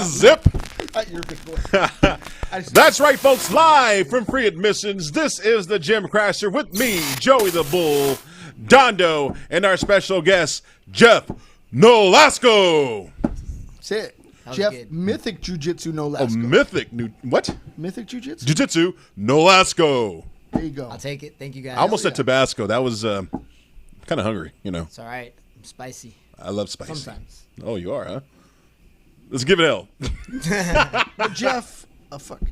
Zip. You're a big boy. That's right, folks. Live from Free Admissions, this is the Gym Crasher with me, Joey the Bull, Dondo, and our special guest, Jeff Nolasco. That's it. Jeff, good. Mythic Jiu-Jitsu Nolasco. Oh, what? Mythic Jiu-Jitsu? Jiu-Jitsu Nolasco. There you go. I'll take it. Thank you, guys. I almost said Tabasco. That was kind of hungry, you know. It's all right. I'm spicy. I love spicy. Sometimes. Oh, you are, huh? Let's give it hell. But Jeff, fuck.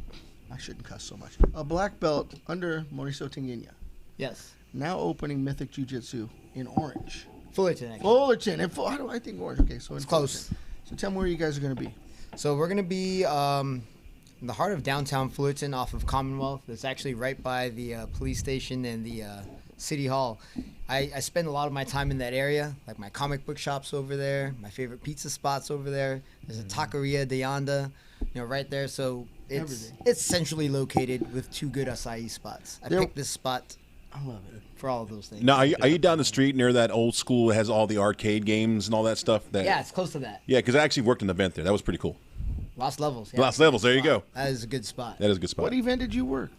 I shouldn't cuss so much. A black belt under Mauricio Tinguiña. Yes. Now opening Mythic Jiu-Jitsu in Orange. Fullerton, actually. Fullerton. How do I think Orange? Okay, so It's close. Fullerton. So tell me where you guys are going to be. So we're going to be in the heart of downtown Fullerton off of Commonwealth. It's actually right by the police station and the City Hall. I spend a lot of my time in that area, like my comic book shops over there, my favorite pizza spots over there. There's a Taqueria de Anda, right there. So it's centrally located with two good acai spots. I picked this spot. I love it. For all of those things. Now, are you down the street near that old school that has all the arcade games and all that stuff? Yeah, it's close to that. Yeah, because I actually worked an event there. That was pretty cool. Lost Levels. Yeah, Lost Levels. There you go. That is a good spot. That is a good spot. What event did you work?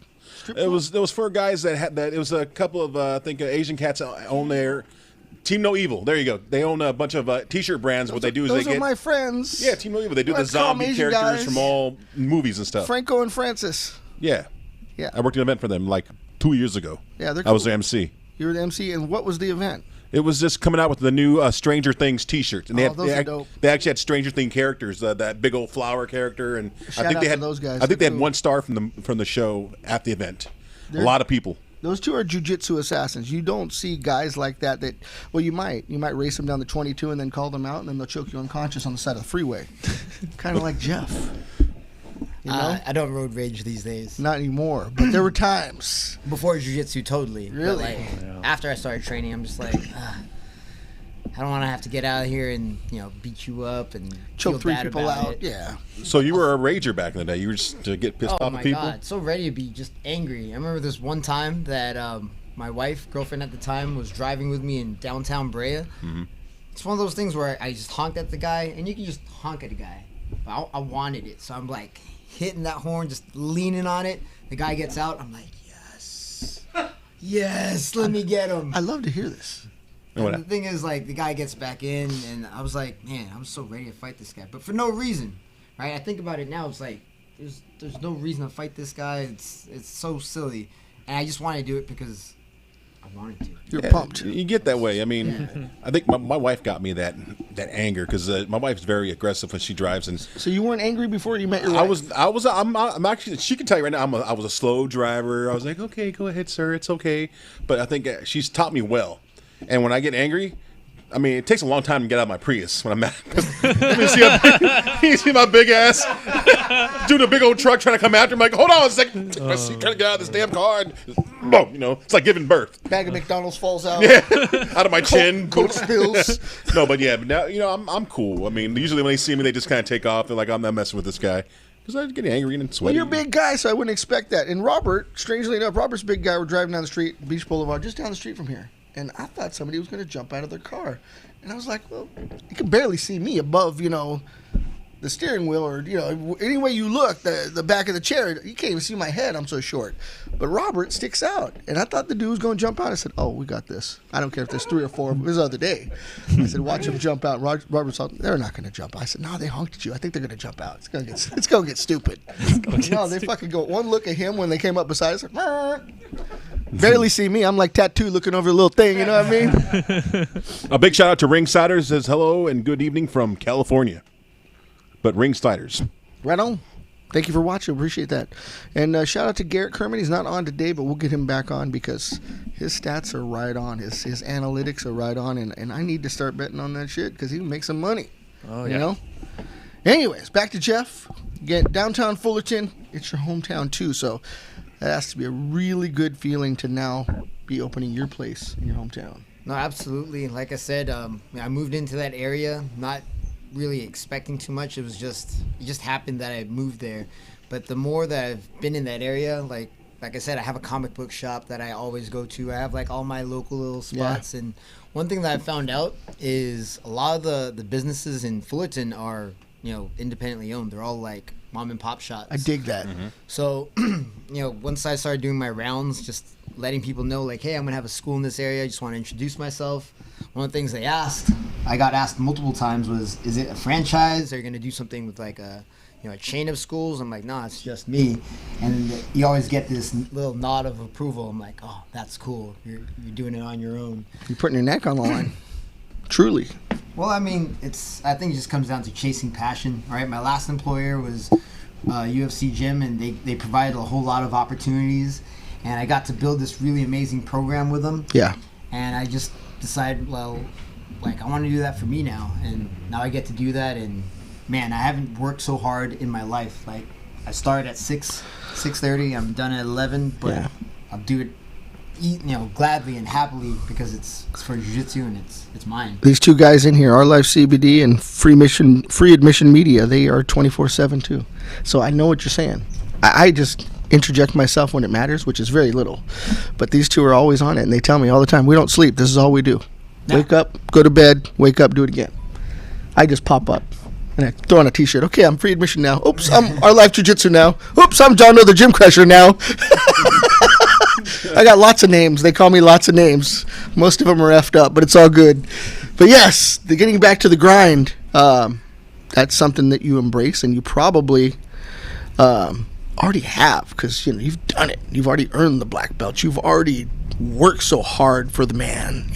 It was for guys that had that. It was a couple of I think Asian cats own their Team No Evil. There you go. They own a bunch of T-shirt brands. What they do is those they are get my friends. Yeah, Team No Evil. They do the Let's call them zombie Asian characters guys. from all movies and stuff. Franco and Francis. Yeah. Yeah. I worked an event for them like 2 years ago. Yeah, they're I was cool. the MC. You were the MC, and what was the event? It was just coming out with the new Stranger Things T-shirts, and those are dope. they actually had Stranger Things characters, that big old flower character, and Shout I think out they to had those guys. I think they They're had cool. 1 star from the show at the event. A lot of people. Those two are jiu-jitsu assassins. You don't see guys like that. Well, you might race them down the 22 and then call them out, and then they'll choke you unconscious on the side of the freeway. Kind of like Jeff. You know? I don't road rage these days. Not anymore, but there were times. Before jiu-jitsu, totally. But, Really? After I started training, I'm just like, I don't want to have to get out of here and beat you up and Choke feel 3 bad people about out. it. Yeah. So you were a rager back in the day. You were just to get pissed Oh off my at people. god, so ready to be just angry. I remember this one time that my girlfriend at the time, was driving with me in downtown Brea. Mm-hmm. It's one of those things where I just honked at the guy, and you can just honk at a guy. But I wanted it, so I'm like hitting that horn, just leaning on it. The guy gets out. I'm like, yes, yes, let me get him. I love to hear this. And the thing is, like, the guy gets back in, and I was like, man, I'm so ready to fight this guy, but for no reason, right? I think about it now. It's like there's no reason to fight this guy. It's so silly, and I just want to do it because I wanted to. You're pumped. You get that way. I mean, I think my wife got me that anger because my wife's very aggressive when she drives, and So you weren't angry before you met your wife? I'm actually. She can tell you right now. I was a slow driver. I was like, okay, go ahead, sir, it's okay. But I think she's taught me well. And when I get angry, I mean, it takes a long time to get out of my Prius when I'm mad. You see my big ass doing a big old truck trying to come after me. I'm like, hold on a second. Take my seat, trying to get out of this damn car. And, boom, it's like giving birth. Bag of McDonald's falls out. Yeah, out of my chin. Coke spills. No, but yeah, but now, I'm cool. I mean, usually when they see me, they just kind of take off. They're like, I'm not messing with this guy. Because I get angry and sweaty. Well, you're a big guy, so I wouldn't expect that. And Robert, strangely enough, Robert's a big guy. We're driving down the street, Beach Boulevard, just down the street from here. And I thought somebody was going to jump out of their car. And I was like, well, you can barely see me above, the steering wheel or, any way you look, the back of the chair. You can't even see my head. I'm so short. But Robert sticks out. And I thought the dude was going to jump out. I said, oh, we got this. I don't care if there's 3 or 4. It was the other day. I said, watch him jump out. Robert said, they're not going to jump out. I said, no, they honked at you. I think they're going to jump out. It's going to get stupid. No, they fucking go. One look at him when they came up beside us. Like, barely see me. I'm like tattooed looking over a little thing. You know what I mean? A big shout out to Ringsiders says hello and good evening from California. But Ringsiders. Right on. Thank you for watching. Appreciate that. And shout out to Garrett Kerman. He's not on today, but we'll get him back on because his stats are right on. His analytics are right on. And I need to start betting on that shit because he can make some money. Oh, you yeah. know? Anyways, back to Jeff. Again, downtown Fullerton. It's your hometown, too. So that has to be a really good feeling to now be opening your place in your hometown. No, absolutely. Like I said, I moved into that area, not really expecting too much. It just happened that I moved there. But the more that I've been in that area, like I said, I have a comic book shop that I always go to. I have like all my local little spots. And one thing that I found out is a lot of the businesses in Fullerton are independently owned. They're all like mom and pop shops. I dig that. So, once I started doing my rounds, just letting people know, like, hey, I'm going to have a school in this area. I just want to introduce myself. One of the things I got asked multiple times was, is it a franchise? Are you going to do something with like a chain of schools? I'm like, no, it's just me. And you always get this little nod of approval. I'm like, oh, that's cool. You're doing it on your own. You're putting your neck on the line. Truly. Well, I mean, I think it just comes down to chasing passion, right? My last employer was UFC Gym, and they provided a whole lot of opportunities, and I got to build this really amazing program with them. Yeah. And I just decided, well, like, I want to do that for me now, and now I get to do that. And man, I haven't worked so hard in my life. Like, I started at 6:30. I'm done at 11, but Yeah. I'll do it, gladly and happily, because it's for jiu-jitsu and it's mine. These two guys in here, Our Life CBD and Free Admission Media, they are 24/7 too. So I know what you're saying. I just interject myself when it matters, which is very little. But these two are always on it, and they tell me all the time, we don't sleep. This is all we do. Yeah. Wake up, go to bed, wake up, do it again. I just pop up and I throw on a T-shirt. Okay, I'm Free Admission now. Oops, I'm Our Life Jiu-Jitsu now. Oops, I'm John Doe the Gym Crusher now. I got lots of names. They call me lots of names. Most of them are effed up, but it's all good. But yes, the getting back to the grind, that's something that you embrace, and you probably already have, because you've done it. You've already earned the black belt. You've already worked so hard for the man,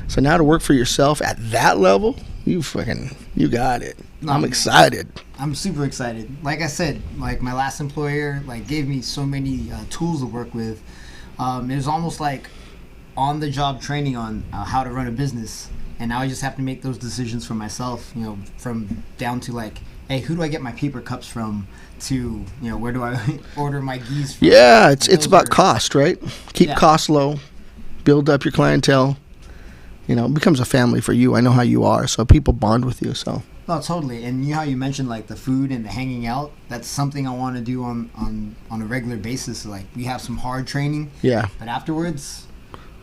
So now to work for yourself at that level, you got it. I'm excited. I'm super excited. Like I said, like my last employer, gave me so many tools to work with. It was almost like on-the-job training on how to run a business, and now I just have to make those decisions for myself. From down to like, hey, who do I get my paper cups from? To where do I order my gis from? Yeah, it's about cost, right? Keep costs low, build up your clientele. It becomes a family for you. I know how you are, so people bond with you. So. No, totally. And how you mentioned like the food and the hanging out, that's something I want to do on a regular basis. Like, we have some hard training. Yeah. But afterwards,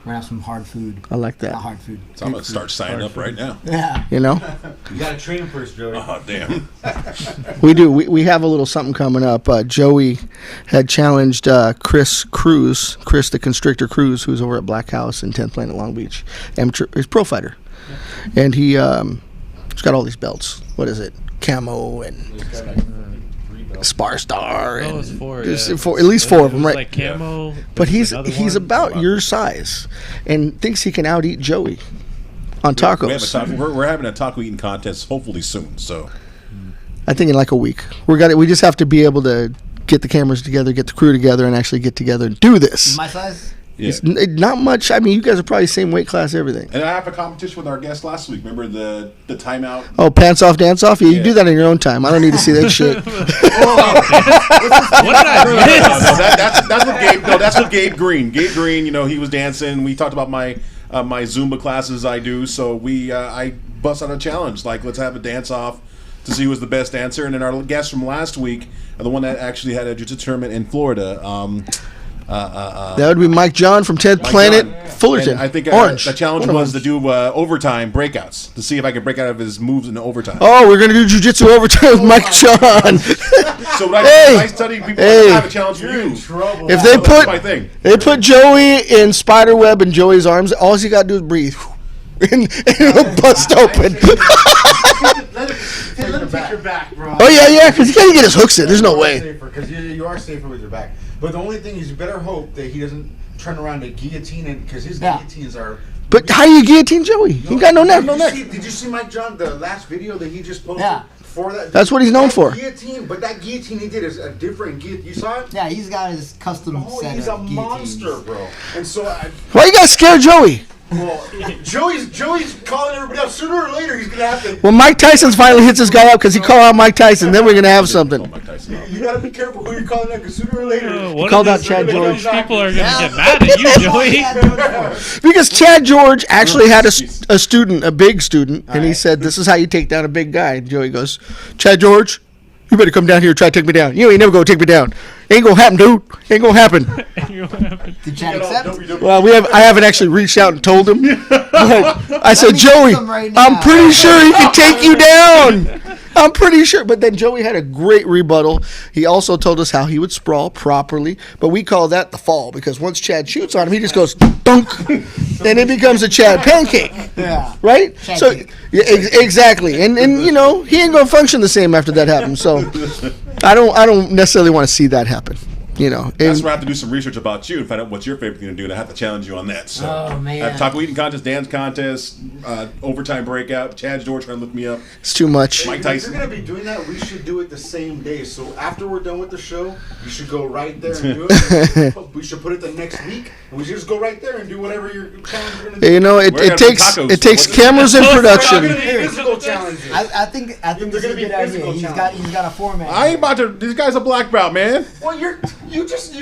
we're going to have some hard food. I like that. Not hard food. So I'm going to start signing up right now. Yeah. You got to train him first, Joey. Oh, damn. We do. We have a little something coming up. Joey had challenged Chris the Constrictor Cruz, who's over at Black House in 10th Planet Long Beach. He's a pro fighter. Yeah. And he's got all these belts. What is it? Camo and Spar Star. And it's four. At least four of them, right? Like camo. But he's about your size and thinks he can out eat Joey on tacos. We're having a taco eating contest hopefully soon. So I think in like a week. We just have to be able to get the cameras together, get the crew together, and actually get together and do this. My size? yeah. It's not much. I mean, you guys are probably same weight class, everything. And I have a competition with our guest last week. Remember the timeout? Oh, pants off, dance off? Yeah, you do that in your own time. I don't need to see that shit. What did I miss? That's what Gabe. No, that's what Gabe Green. Gabe Green. He was dancing. We talked about my Zumba classes I do. So I bust out a challenge. Like, let's have a dance off to see who was the best dancer. And then our guest from last week, the one that actually had a jiu-jitsu tournament in Florida. That would be Mike John from 10th Planet, John. Fullerton. And I think Orange. the challenge was to do overtime breakouts to see if I could break out of his moves in overtime. Oh, we're going to do jiu-jitsu overtime with Mike John. So when I study people, I have a challenge for you. If they That's my thing. put Joey in spider web in Joey's arms, all you got to do is breathe. And it'll bust open. Let him take your back, bro. Oh, yeah, because he can't get his hooks in. There's no way. Because you are safer with your back. But the only thing is, you better hope that he doesn't turn around to guillotine it, because his guillotines are... But how you guillotine Joey? He ain't got no neck. Did you see Mike John, the last video that he just posted? Yeah. For that? That's what he's known for. Guillotine, but that guillotine he did is a different guillotine. You saw it? Yeah, he's got his custom set He's of a guillotines. monster, bro. And so Why you got to scare Joey? well, Joey's calling everybody out. Sooner or later, he's gonna have to. When Mike Tyson finally hits this guy up because he called out Mike Tyson, then we're going to have something. You gotta be careful who you're calling out, because sooner or later, What called if out these Chad George. People are gonna get mad at you, Joey. Because Chad George actually had a student, a big student, and he said, "This is how you take down a big guy." And Joey goes, "Chad George, you better come down here and try to take me down. You ain't never gonna take me down. Ain't gonna happen, dude. Ain't gonna happen." Did Chad accept? Well, I haven't actually reached out and told him. But I said, "Joey, him right now. I'm pretty sure he can take you down. I'm pretty sure. But then Joey had a great rebuttal. He also told us how he would sprawl properly, but we call that the fall because once Chad shoots on him, he just goes dunk, and it becomes a Chad pancake. Yeah. Right? Chad So cake. yeah, exactly. And you know, he ain't gonna function the same after that happens. So I don't necessarily want to see that happen. You know, That's where I have to do some research about you and find out what's your favorite thing to do, and I have to challenge you on that. So, Oh, man. I have taco eating contest, dance contest, overtime breakout, Chad George trying to lift me up. it's too much. Mike If Tyson. you're gonna be doing that, we should do it the same day. So after we're done with the show, you should go right there and do it. We should put it the next week, and we should just go right there and do whatever your challenge you're gonna do. You know, We're gonna it do takes tacos. it takes What's cameras in We're not production. gonna do physical challenges. I think They're this is gonna a be good idea. physical He's challenges. got a format. I ain't about to. This guy's a black belt, man. Well, you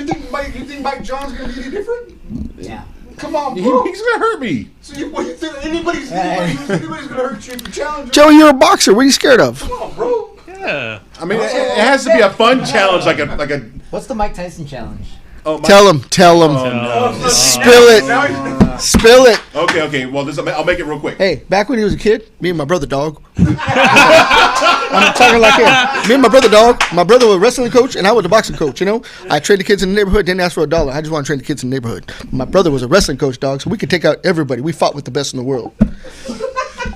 think Mike John's gonna be any different? Yeah. Come on, He's bro. gonna hurt me. So you think anybody's gonna hurt you if you challenge him? Joey, you're a boxer. What are you scared of? Come on, bro. Yeah. I mean, it has to be a fun challenge, like a. What's the Mike Tyson challenge? Oh, my, Tell him. Oh, Spill it. Now he's- Spill it. Okay. Well, I'll make it real quick. Hey, back when he was a kid, me and my brother, dog. I'm talking like him. Me and my brother, dog. My brother was a wrestling coach, and I was a boxing coach. You know, I trained the kids in the neighborhood. Didn't ask for $1. I just want to train the kids in the neighborhood. My brother was a wrestling coach, dog, so we could take out everybody. We fought with the best in the world.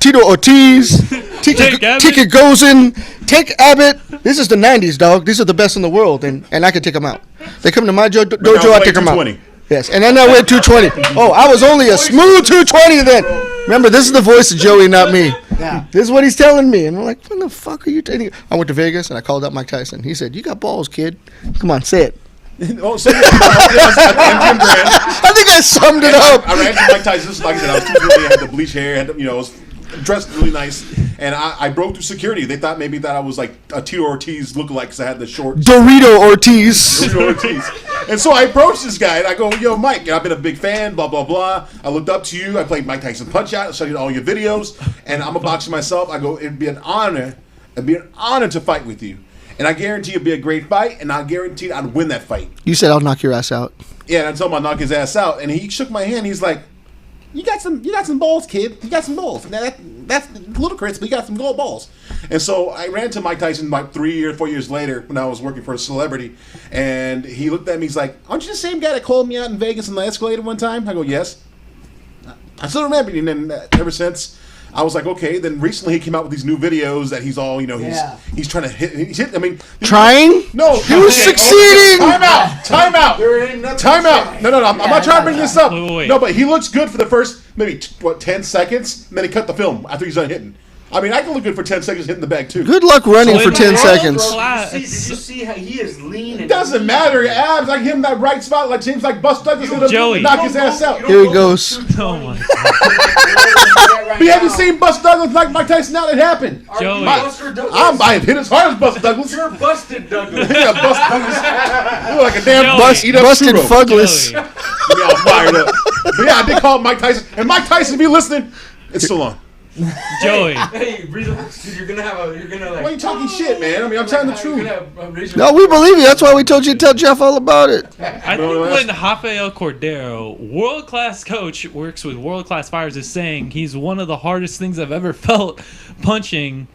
Tito Ortiz, Tank Abbott. Tika Gozin, Tank Abbott. This is the 90s, dog. These are the best in the world, and I can take them out. They come to my dojo, I take them out. 220. Yes, and then I went 220. Oh, I was only a smooth 220 then. Remember, this is the voice of Joey, not me. Yeah. This is what he's telling me. And I'm like, what the fuck are you taking? I went to Vegas, and I called up Mike Tyson. He said, you got balls, kid. Come on, say it. Oh, so MGM Grand. I think I summed it up. I ran to Mike Tyson. Like I said, I was 220. I had the bleach hair. Had I was dressed really nice, and I broke through security. They thought maybe that I was like a Tito Ortiz lookalike because I had the short Dorito Ortiz. Tito Ortiz. And so I approached this guy and I go, "Yo, Mike, I've been a big fan. Blah blah blah. I looked up to you. I played Mike Tyson Punch Out. I studied all your videos, and I'm a boxer myself. I go, it'd be an honor. It'd be an honor to fight with you." And I guarantee it'd be a great fight, and I guarantee I'd win that fight. You said I'll knock your ass out. Yeah, and I told him I'd knock his ass out, and he shook my hand. He's like, "You got some balls, kid. You got some balls. Now that's ludicrous, but you got some gold balls." And so I ran to Mike Tyson like 3 or 4 years later when I was working for a celebrity, and he looked at me. He's like, "Aren't you the same guy that called me out in Vegas on the escalator one time?" I go, "Yes." I still remember, and then ever since. I was like, okay. Then recently he came out with these new videos that he's all, he's trying to hit. He's hit. I mean, Trying? no, He was succeeding. Time out. Time out. There ain't nothing Time out. No. I'm not trying to bring this up. Wait. No, but he looks good for the first maybe 10 seconds, and then he cut the film after he's done hitting. I mean, I can look good for 10 seconds hitting the bag too. Good luck running So for in 10 the seconds. world- Did you see how he is lean? It doesn't matter. Abs, I hit him that right spot. Like seems like Buster Douglas hit him, Joey. knock his ass out. Here he goes. Oh my God. But you haven't seen Buster Douglas knock Mike Tyson out. It happened. Joey. Buster Douglas? I hit as hard as Buster Douglas. You're busted, Douglas. Yeah, Buster Douglas. You look like a damn Joey. bust, eat up Busted churro. fugless. Joey. Get me all fired up. But yeah, I did call Mike Tyson. And Mike Tyson, if you're listening, it's still on. Joey. Hey, dude, you're gonna like. Why are you talking shit, man? I mean, I'm telling the truth. No, we believe you. That's why we told you to tell Jeff all about it. I think when Rafael Cordero, world-class coach, works with world-class fighters, is saying he's one of the hardest things I've ever felt punching.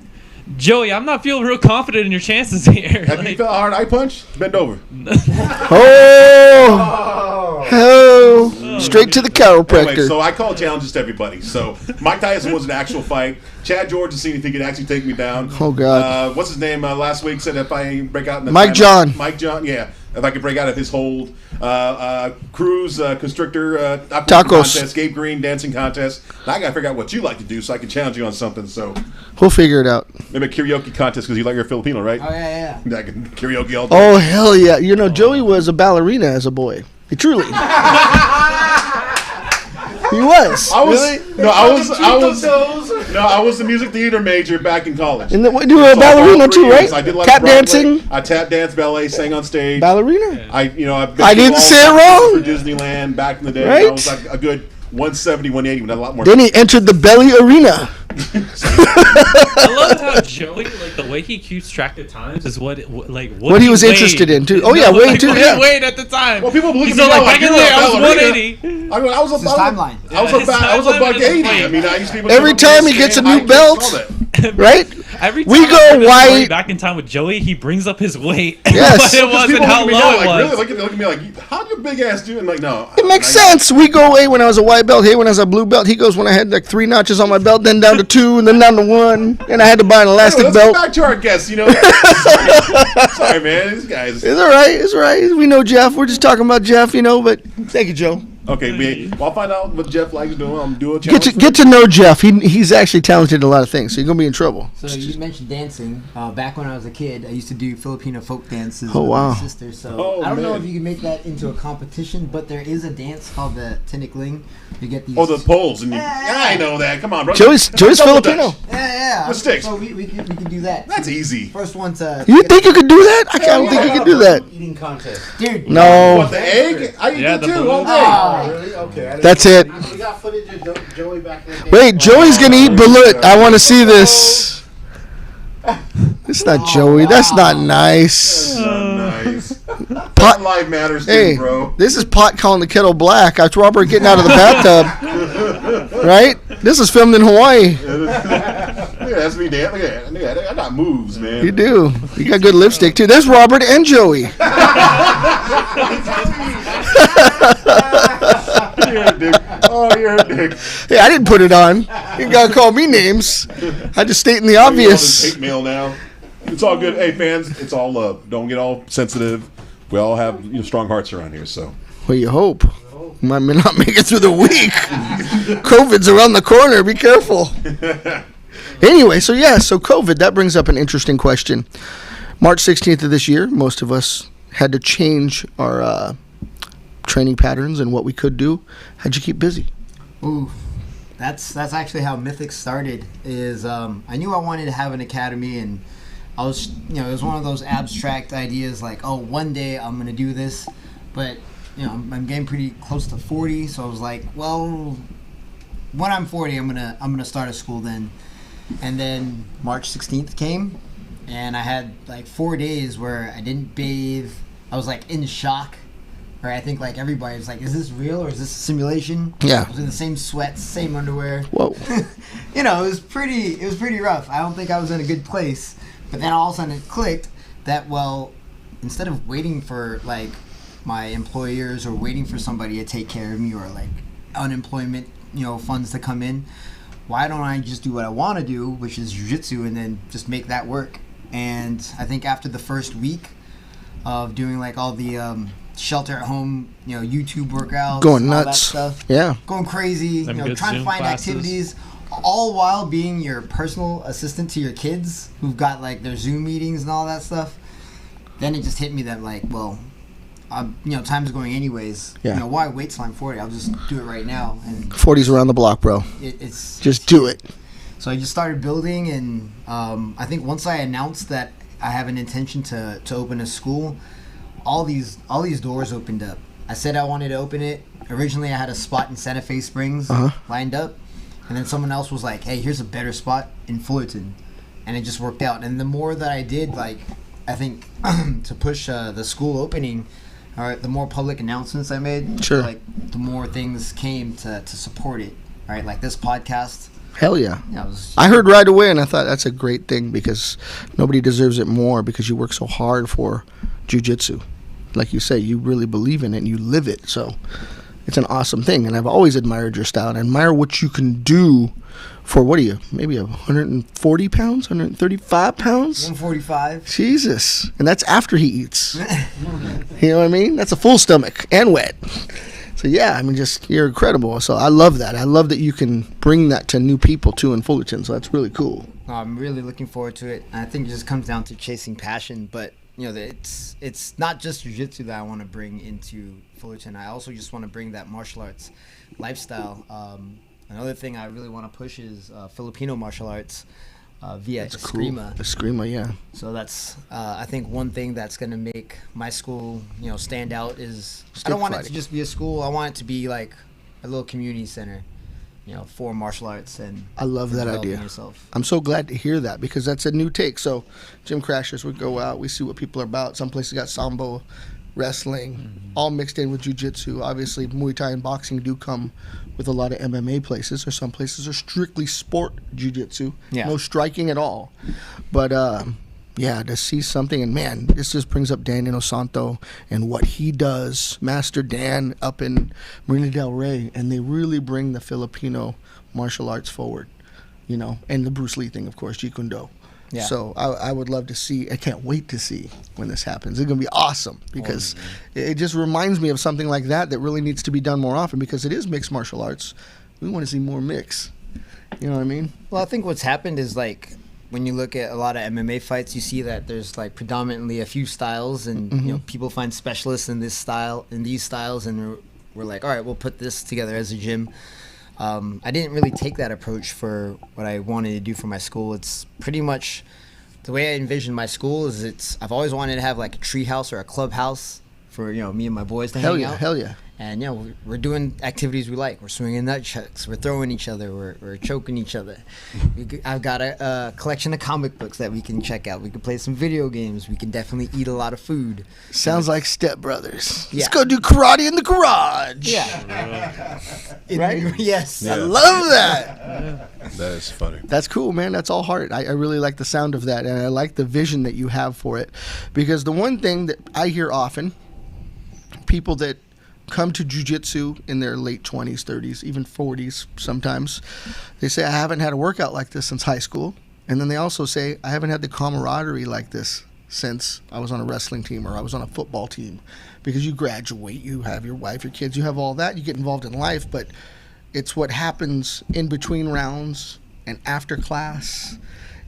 Joey, I'm not feeling real confident in your chances here. Have you felt a hard eye punch? Bend over. Oh, straight to the Anyway, chiropractor. so I call challenges to everybody. So Mike Tyson was an actual fight. Chad George has seen if he could actually take me down. Oh, God. What's his name? Last week said if I break out in the Mike John. Mike John, yeah. If I could break out of his hold. Cruise constrictor Tacos. contest, Gabe Green dancing contest. Now I got to figure out what you like to do so I can challenge you on something. So We'll figure it out. maybe a karaoke contest because you like your Filipino, right? Oh yeah. I can karaoke all day. Oh, hell yeah. You know, Joey was a ballerina as a boy. He truly. He was. I was Really? I was the music theater major back in college. And then, you were a So ballerina all 3 too, right? years, I did like Tap Broadway. dancing. I tap dance, ballet, sang on stage. Ballerina. I've been I to didn't all say it wrong. For Disneyland back in the day. Right? I was like a good 170, 180, with a lot more. Then he entered the belly arena. I love how Joey, like the way he keeps track of times, is what What he was interested in, too. Oh, yeah, weight, too, What yeah. he weighed at the time. Well, people believe He's me all now, like, like, back in you're the day, a I was ballerina. 180. I was His timeline. I was a buck 80. I mean, I used to be able to Every come up time with he gets a the same new high kicks, belt, all that. right? Every time We I go heard this story white. back in time with Joey, he brings up his weight. Yes. What it was and how People low look it at me now, was. like, really look at me like, how'd your big ass do? And like, no. It makes sense. We go, hey, when I was a white belt, hey, when I was a blue belt. He goes, when I had like 3 notches on my belt, then down to 2, and then down to 1, and I had to buy an elastic Let's belt. get back to our guests, Sorry, man. These guys. It's all right. It's all right. We know Jeff. We're just talking about Jeff, but thank you, Joe. Okay, well, I'll find out what Jeff likes doing. I'm doing a Get challenge. to know Jeff. He's actually talented in a lot of things, so you're going to be in trouble. So you mentioned dancing. Back when I was a kid, I used to do Filipino folk dances Oh, with wow. my sister. So Oh, I don't know man. if you can make that into a competition, but there is a dance called the tinikling. You get these. Oh, the poles. And Yeah. I know that. Come on, bro. Joey's Double Filipino. Dutch. Yeah. With sticks. So we can do that. That's easy. First one to. You think you could do that? I don't think you could do that. Eating contest. Dude. No. What, the egg? I eat Yeah, that the too balloon. all day. Oh. Really? Okay. I didn't- That's it. We got footage of Joey back in the day. Wait, Joey's going to eat balut. I want to see this. It's not Joey. That's not nice. That's not nice. Pot. Life matters too, Hey, bro. this is pot calling the kettle black. That's Robert getting out of the bathtub. Right? This is filmed in Hawaii. Look at that, that's me, Dan. Look at that. I got moves, man. You do. You got good lipstick, too. There's Robert and Joey. You're a dick. Oh, you're a dick. Hey, I didn't put it on. You got to call me names. I just stating the All this obvious. hate mail now. It's all good. Hey, fans, it's all love. Don't get all sensitive. We all have strong hearts around here, so. Well, you hope. You might not make it through the week. COVID's around the corner. Be careful. Anyway, so COVID, that brings up an interesting question. March 16th of this year, most of us had to change our training patterns and what we could do. How'd you keep busy? Ooh, that's actually how Mythic started. Is I knew I wanted to have an academy, and I was, it was one of those abstract ideas like, oh, one day I'm gonna do this, but I'm getting pretty close to 40, so I was like, well, when I'm 40, I'm gonna start a school then. And then March 16th came, and I had like 4 days where I didn't bathe. I was like in shock. Or I think like everybody was like, is this real or is this a simulation? Yeah. I was in the same sweats, same underwear. Whoa. It was pretty rough. I don't think I was in a good place. But then all of a sudden it clicked that, well, instead of waiting for like my employers or waiting for somebody to take care of me or like unemployment, funds to come in, why don't I just do what I want to do, which is jiu-jitsu, and then just make that work? And I think after the first week of doing like all the shelter at home, YouTube workouts, Going all nuts. that stuff, Yeah. going crazy, Them trying good to Zoom find classes. activities, all while being your personal assistant to your kids who've got like their Zoom meetings and all that stuff. Then it just hit me that like, well, time's going anyways. Yeah. Why wait till I'm 40? I'll just do it right now. And 40's around the block, bro. it's Just do it. so I just started building, and I think once I announced that I have an intention to open a school, all these doors opened up. I said I wanted to open it. Originally, I had a spot in Santa Fe Springs lined up, and then someone else was like, "Hey, here's a better spot in Fullerton," and it just worked out. And the more that I did, like, I think to push the school opening, all right, the more public announcements I made, Sure. like the more things came to support it. All right, like this podcast. Hell yeah. Was I heard right away, and I thought that's a great thing because nobody deserves it more because you work so hard for jiu-jitsu. Like you say, you really believe in it and you live it. So it's an awesome thing. And I've always admired your style and admire what you can do for, what are you, maybe 140 pounds, 135 pounds? 145. Jesus. And that's after he eats. You know what I mean? That's a full stomach and wet. So, yeah, I mean, just, you're incredible. So I love that. I love that you can bring that to new people, too, in Fullerton. So that's really cool. I'm really looking forward to it. And I think it just comes down to chasing passion. But, it's not just jiu-jitsu that I want to bring into Fullerton. I also just want to bring that martial arts lifestyle. Another thing I really want to push is Filipino martial arts via Eskrima. Eskrima, yeah. So that's, I think, one thing that's going to make my school, stand out is I don't want it to just be a school. I want it to be like a little community center, for martial arts and I love that developing idea. yourself. I'm so glad to hear that because that's a new take. So, gym crashers would go out. We see what people are about. Some places got sambo. wrestling, all mixed in with jiu-jitsu. Obviously, Muay Thai and boxing do come with a lot of MMA places, or some places are strictly sport jiu-jitsu. Yeah. No striking at all. But, yeah, to see something, and man, this just brings up Dan Inosanto and what he does, Master Dan up in Marina del Rey, and they really bring the Filipino martial arts forward, you know, and the Bruce Lee thing, of course, Jeet Kune Do. Yeah. So I would love to see, I can't wait to see when this happens. It's going to be awesome because it just reminds me of something like that really needs to be done more often because it is mixed martial arts. We want to see more mix. You know what I mean? Well, I think what's happened is like when you look at a lot of MMA fights, you see that there's like predominantly a few styles, and you know, people find specialists in this style, in these styles, and we're like, all right, we'll put this together as a gym. I didn't really take that approach for what I wanted to do for my school. It's pretty much the way I envision my school is I've always wanted to have like a tree house or a clubhouse for, you know, me and my boys to hang out. Hell yeah. And, you know, we're doing activities we like. We're swinging nunchucks. We're throwing each other. We're choking each other. I've got a collection of comic books that we can check out. We can play some video games. We can definitely eat a lot of food. Sounds like Step Brothers. Yeah. Let's go do karate in the garage. Yeah. Right? Yes. I love that. That is funny. That's cool, man. That's all heart. I really like the sound of that, and I like the vision that you have for it. Because the one thing that I hear often, people that come to jiu-jitsu in their late 20s, 30s, even 40s sometimes, they say, I haven't had a workout like this since high school. And then they also say, I haven't had the camaraderie like this since I was on a wrestling team or I was on a football team. Because you graduate, you have your wife, your kids, you have all that, you get involved in life, but it's what happens in between rounds and after class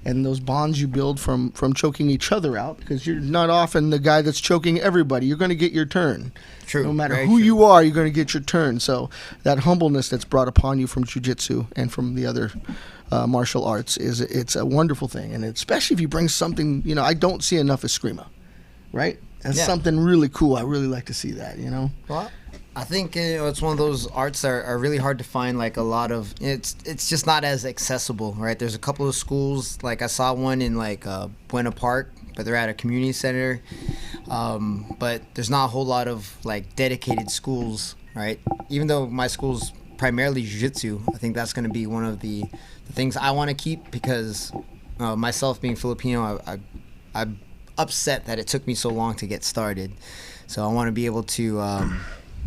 and those bonds you build from choking each other out, because you're not often the guy that's choking everybody. You're going to get your turn. True. No matter Very who true. you are, you're going to get your turn. So that humbleness that's brought upon you from jiu-jitsu and from the other martial arts it's a wonderful thing. And especially if you bring something, you know, I don't see enough of Screama, right? That's Yeah. something really cool. I really like to see that, you know? Well, I think it's one of those arts that are really hard to find. Like a lot of it's just not as accessible, right? There's a couple of schools. Like I saw one in like Buena Park, but they're at a community center. But there's not a whole lot of like dedicated schools, right? Even though my school's primarily jiu-jitsu, I think that's going to be one of the things I want to keep because myself being Filipino, I'm upset that it took me so long to get started. So I want to be able to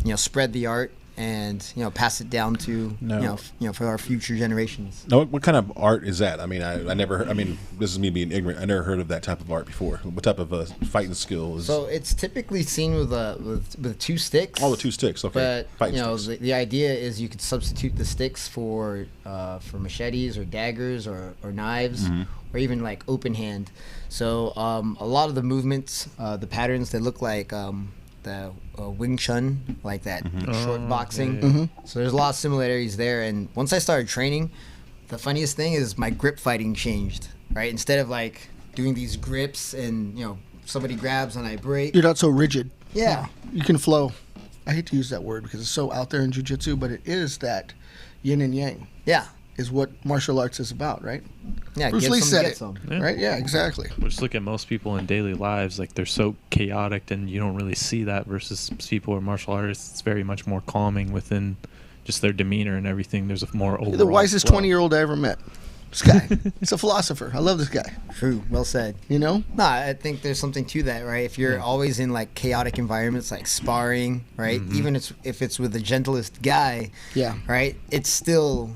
you know, spread the art and, you know, pass it down to you know for our future generations. Now, what kind of art is that? I mean, I never. I mean, this is me being ignorant. I never heard of that type of art before. What type of fighting skill is? So it's typically seen with two sticks. All the two sticks. Okay. But Fighting you know, sticks. the idea is you could substitute the sticks for machetes or daggers or knives or even like open hand. So a lot of the movements, the patterns, they look like the Wing Chun, like that short boxing. So there's a lot of similarities there. And once I started training, the funniest thing is my grip fighting changed, right? Instead of like doing these grips and, you know, somebody grabs and I break. You're not so rigid. Yeah. You can flow. I hate to use that word because it's so out there in jiu-jitsu, but it is that yin and yang Yeah. is what martial arts is about, right? Yeah. Bruce give Lee some, said get it, some. Yeah. right? Yeah, exactly. We'll just look at most people in daily lives, like they're so chaotic and you don't really see that versus people who are martial artists. It's very much more calming within just their demeanor and everything. There's a more overall You're the wisest flow. 20-year-old I ever met. This guy. He's a philosopher. I love this guy. True. Well said. You know? No, I think there's something to that, right? If you're always in like chaotic environments, like sparring, right? Even if it's with the gentlest guy, Yeah. right? It's still,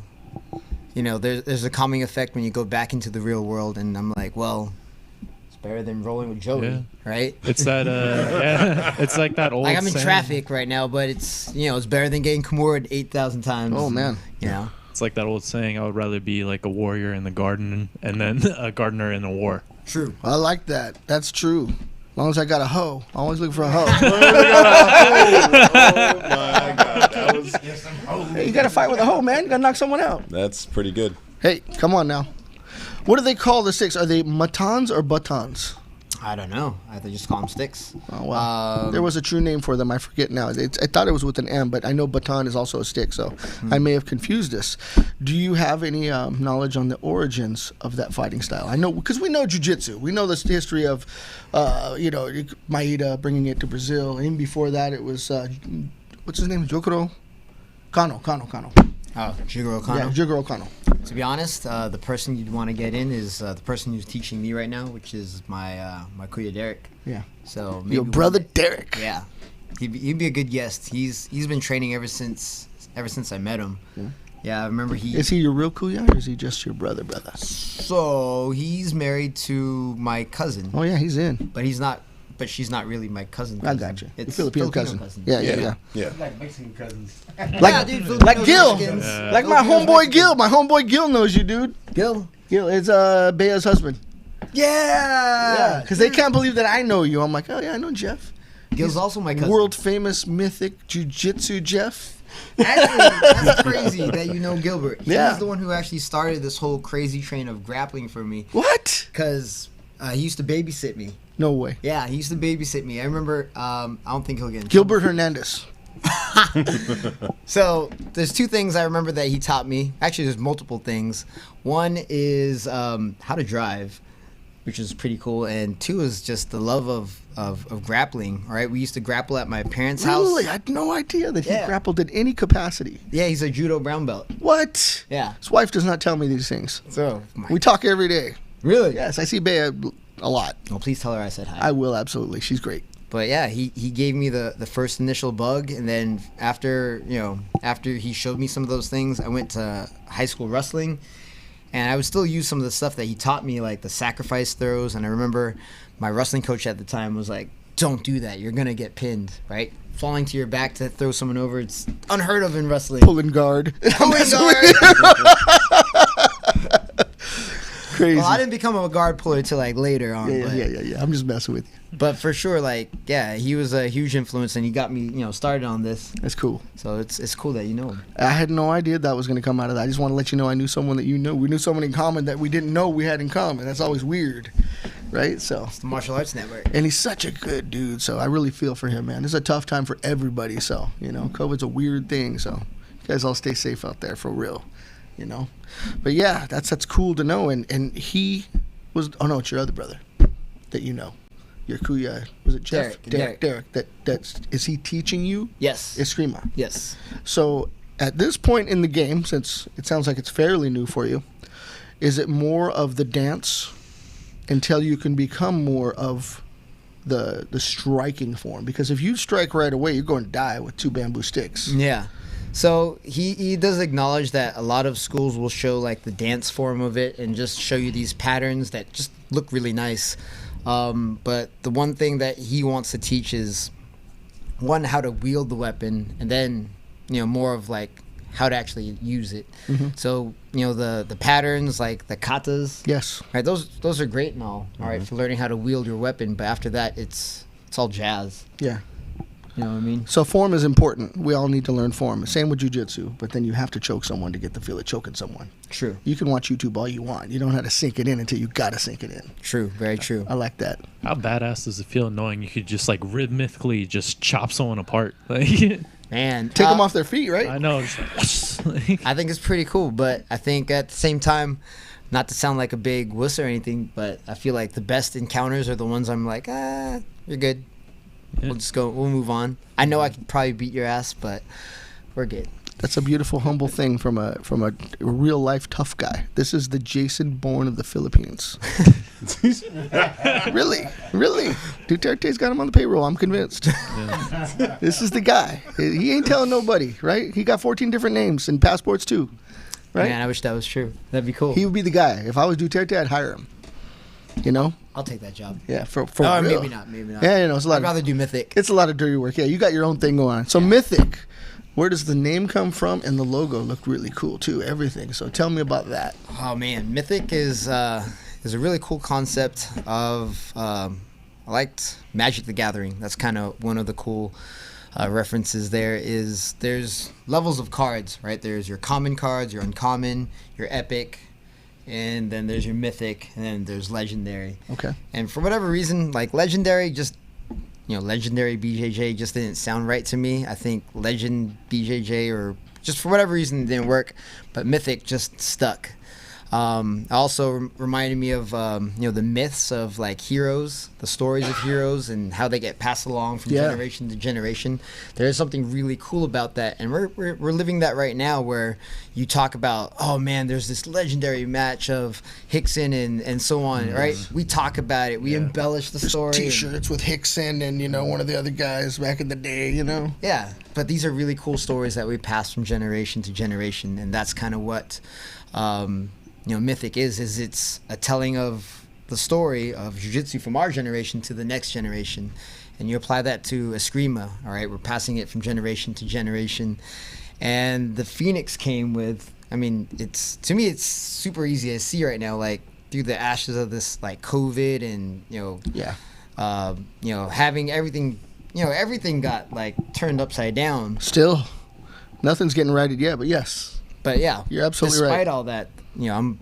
you know, there's a calming effect when you go back into the real world, and I'm like, well, it's better than rolling with Joey, Yeah. right? It's that, yeah, it's like that old Like I'm in saying. traffic right now, but it's, you know, it's better than getting Kimura 8,000 times. Oh, man. You know? It's like that old saying, I would rather be like a warrior in the garden and then a gardener in a war. True. I like that. That's true. As long as I got a hoe. I always look for a hoe. Oh my God, that was, Hey, you got to fight with a hoe, man. You got to knock someone out. that's pretty good. Hey, come on now. What do they call the sticks? Are they matons or batons? I don't know. I just call them sticks. Oh, wow. There was a true name for them. I forget now. I thought it was with an M, but I know baton is also a stick, so I may have confused this. Do you have any knowledge on the origins of that fighting style? I know, because we know jiu-jitsu. We know the history of, Maeda bringing it to Brazil. And before that, it was, what's his name? Jokoro? Kano. Oh, Jigoro Kano. Yeah, Jigoro Kano. To be honest, the person you'd want to get in is the person who's teaching me right now, which is my kuya Derek. Yeah. So maybe Your brother Derek. Yeah, he'd be a good guest. He's been training ever since I met him. Yeah, I remember Is he your real kuya, or is he just your brother? So he's married to my cousin. Oh yeah, he's in. But he's not. But she's not really my cousin. I got you. It's Filipino cousin. Yeah. Like Mexican cousins. Like Gil. Like my homeboy Gil. My homeboy Gil knows you, dude. Gil is Bea's husband. Yeah. Because they can't believe that I know you. I'm like, oh yeah, I know Jeff. Gil's also my cousin. World famous mythic jiu-jitsu Jeff. Actually, that's crazy that you know Gilbert. Yeah. He's the one who actually started this whole crazy train of grappling for me. What? Because he used to babysit me. No way. Yeah, he used to babysit me. I remember, I don't think he'll get in Gilbert Hernandez. So there's two things I remember that he taught me. Actually, there's multiple things. One is how to drive, which is pretty cool. And two is just the love of grappling. All right, we used to grapple at my parents' house. Really? I had no idea that he grappled in any capacity. Yeah, he's a judo brown belt. What? Yeah. His wife does not tell me these things. So We talk every day. really? Yes, I see Bea a lot. Well, please tell her I said hi. I will, absolutely. She's great. But yeah, he gave me the first initial bug, and then after he showed me some of those things, I went to high school wrestling, and I would still use some of the stuff that he taught me, like the sacrifice throws. And I remember my wrestling coach at the time was like, "Don't do that. You're gonna get pinned, right? Falling to your back to throw someone over. It's unheard of in wrestling." Pulling guard. Pulling guard. Crazy. Well, I didn't become a guard puller till like later on. Yeah. I'm just messing with you. But for sure, he was a huge influence, and he got me, started on this. That's cool. So it's cool that you know him. I had no idea that was going to come out of that. I just want to let you know I knew someone that you knew. We knew someone in common that we didn't know we had in common. That's always weird, right? So It's the martial arts network. And he's such a good dude, so I really feel for him, man. It's a tough time for everybody, so, COVID's a weird thing, so you guys all stay safe out there, for real, But yeah, that's cool to know, and he was, oh no, it's your other brother that you know. Your kuya, was it Jeff? Derek. Is he teaching you? Yes. Eskrima. Yes. So at this point in the game, since it sounds like it's fairly new for you, is it more of the dance until you can become more of the striking form? Because if you strike right away, you're going to die with 2 bamboo sticks. Yeah. So he does acknowledge that a lot of schools will show like the dance form of it and just show you these patterns that just look really nice. But the one thing that he wants to teach is, one, how to wield the weapon, and then, more of like how to actually use it. Mm-hmm. So, the patterns like the katas. Yes. Right. Those are great and all right, for learning how to wield your weapon. But after that, it's all jazz. Yeah. You know what I mean? So form is important. We all need to learn form. Same with jiu-jitsu, but then you have to choke someone to get the feel of choking someone. True. You can watch YouTube all you want. You don't have to sink it in until you got to sink it in. True. Very true. I like that. How badass does it feel knowing you could just like rhythmically just chop someone apart? Like, Man. Take them off their feet, right? I know. Just like, I think it's pretty cool, but I think at the same time, not to sound like a big wuss or anything, but I feel like the best encounters are the ones I'm like, you're good. Yeah. We'll move on. I know I could probably beat your ass, but we're good. That's a beautiful, humble thing from a real life tough guy. This is the Jason Bourne of the Philippines. Really. Duterte's got him on the payroll. I'm convinced. Yeah. This is the guy. He ain't telling nobody, right? He got 14 different names and passports too, right? Man, I wish that was true. That'd be cool. He would be the guy. If I was Duterte, I'd hire him. I'll take that job. Yeah, for Oh, real. maybe not. Yeah, it's a lot. I'd rather do Mythic. It's a lot of dirty work. Yeah, you got your own thing going on. So Mythic, where does the name come from? And the logo looked really cool too. Everything. So tell me about that. Oh man, Mythic is a really cool concept of. I liked Magic the Gathering. That's kind of one of the cool references. There's levels of cards, right? There's your common cards, your uncommon, your epic, and then there's your mythic, and then there's legendary. Okay. And for whatever reason, like legendary, legendary BJJ just didn't sound right to me. I think legend BJJ, or just for whatever reason, it didn't work. But mythic just stuck. Also reminded me of the myths of like heroes, the stories of heroes, and how they get passed along from generation to generation. There is something really cool about that, and we're living that right now, where you talk about, oh man, there's this legendary match of Hickson and so on, right? We talk about it, we embellish the story. T-shirts with Hickson and one of the other guys back in the day, Yeah, but these are really cool stories that we pass from generation to generation, and that's kind of what. Mythic is it's a telling of the story of jiu-jitsu from our generation to the next generation, and you apply that to Eskrima. All right, we're passing it from generation to generation, and the Phoenix came with. I mean, it's super easy to see right now, like through the ashes of this like COVID and having everything. Everything got like turned upside down. Still, nothing's getting righted yet, but yes. But yeah, you're absolutely right. Despite all that, I'm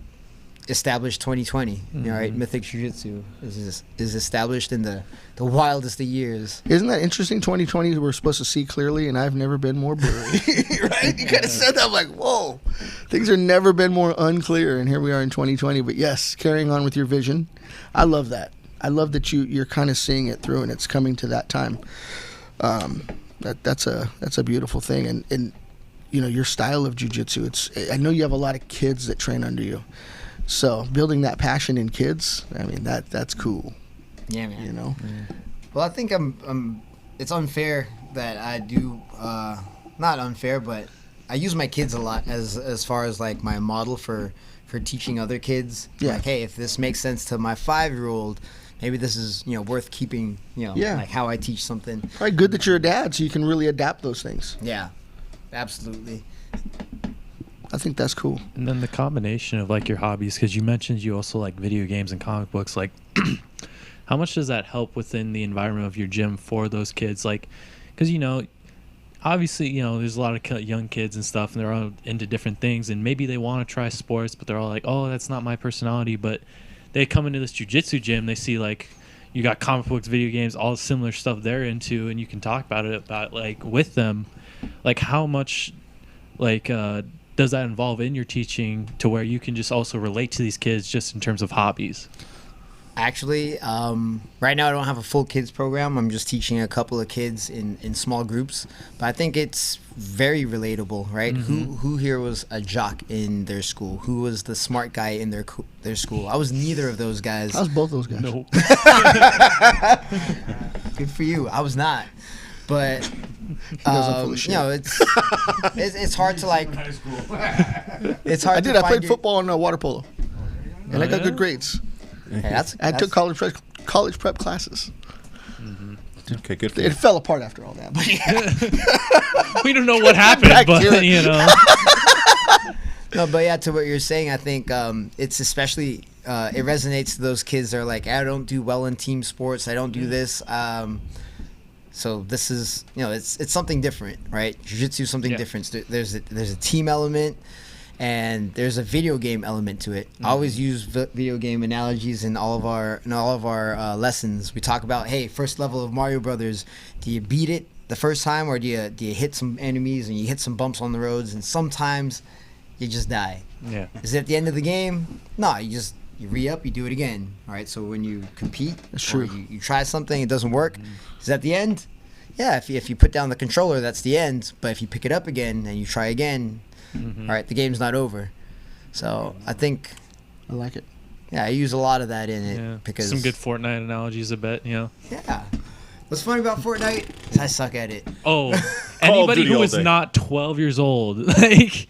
established 2020. Right? Mythic Jiu-Jitsu is established in the wildest of years. Isn't that interesting? 2020 we're supposed to see clearly, and I've never been more blurry. Right? You kind of said that. I'm like, whoa, things have never been more unclear, and here we are in 2020. But yes, carrying on with your vision, I love that. I love that you're kind of seeing it through, and it's coming to that time. That's a beautiful thing, and your style of jiu-jitsu. I know you have a lot of kids that train under you, so building that passion in kids, I mean that's cool. Yeah, man. Well, I think it's unfair that I do not unfair, but I use my kids a lot as far as like my model for teaching other kids. Yeah. Like, hey, if this makes sense to my 5-year-old, maybe this is worth keeping. Like how I teach something. Probably good that you're a dad, so you can really adapt those things. Yeah. Absolutely. I think that's cool. And then the combination of like your hobbies, because you mentioned you also like video games and comic books, like how much does that help within the environment of your gym for those kids? Like, because obviously there's a lot of young kids and stuff, and they're all into different things, and maybe they want to try sports, but they're all like, oh, that's not my personality. But they come into this jiu-jitsu gym, they see like you got comic books, video games, all the similar stuff they're into, and you can talk about like with them. Like how much does that involve in your teaching to where you can just also relate to these kids just in terms of hobbies? Actually, right now I don't have a full kids program. I'm just teaching a couple of kids in small groups. But I think it's very relatable, right? Mm-hmm. Who here was a jock in their school? Who was the smart guy in their school? I was neither of those guys. I was both those guys. Nope. Good for you. I was not. But it's hard to like. It's hard. I did. I played football and water polo, and I got good grades. Hey, I took college prep classes. Mm-hmm. Okay, good. It fell apart after all that. But yeah. We don't know what happened, but No, but yeah, to what you're saying, I think it's especially it resonates to those kids that are like, I don't do well in team sports. I don't do this. So this is, it's something different, right? Jiu-jitsu is something different. There's a team element, and there's a video game element to it. I always use video game analogies in all of our lessons. We talk about, hey, first level of Mario Brothers, do you beat it the first time, or do you hit some enemies and you hit some bumps on the roads, and sometimes you just die? Yeah. Is it at the end of the game? No, you re-up, you do it again. All right, so when you compete, that's true. You try something, it doesn't work. Is that the end? Yeah, if you put down the controller, that's the end. But if you pick it up again and you try again, all right, the game's not over. So I think I like it. Yeah, I use a lot of that in it because some good Fortnite analogies, I bet. Yeah. What's funny about Fortnite is I suck at it. Oh, anybody who is not 12 years old, like.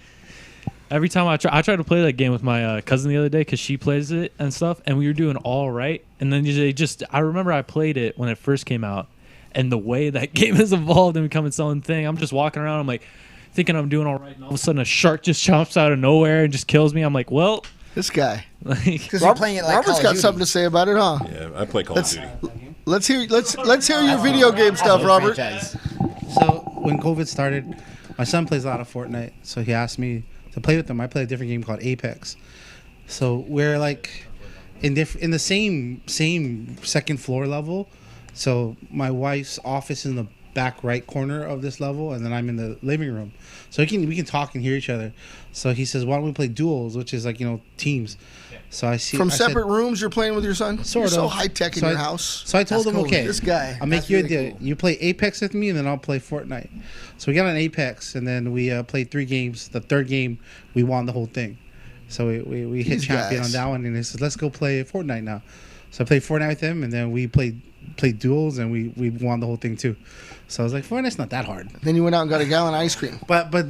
Every time I tried to play that game with my cousin the other day because she plays it and stuff, and we were doing all right. And then I remember I played it when it first came out, and the way that game has evolved and become its own thing, I'm just walking around, I'm like thinking I'm doing all right, and all of a sudden a shark just jumps out of nowhere and just kills me. I'm like, well, this guy. Because you're playing it like Robert's got something to say about it, huh? Yeah, I play Call of Duty. Let's hear your video game stuff, Robert. So when COVID started, my son plays a lot of Fortnite, so he asked me to play with him. I play a different game called Apex. So we're like in the same second floor level. So my wife's office is in the back right corner of this level, and then I'm in the living room. So we can talk and hear each other. So he says, "Why don't we play duels?" Which is like, teams. So I see From I said, separate rooms, you're playing with your son. Sort You're so of. high tech in So your I- house. So I told That's him, cool. okay, This guy. I'll make That's you really a deal. cool. You play Apex with me, and then I'll play Fortnite. So we got on Apex, and then we played 3 games. The third game, we won the whole thing. So we hit These champion guys. on that one, and he said, "Let's go play Fortnite now." So I played Fortnite with him, and then we played duels, and we won the whole thing too. So I was like, Fortnite's not that hard. Then you went out and got a gallon of ice cream. But let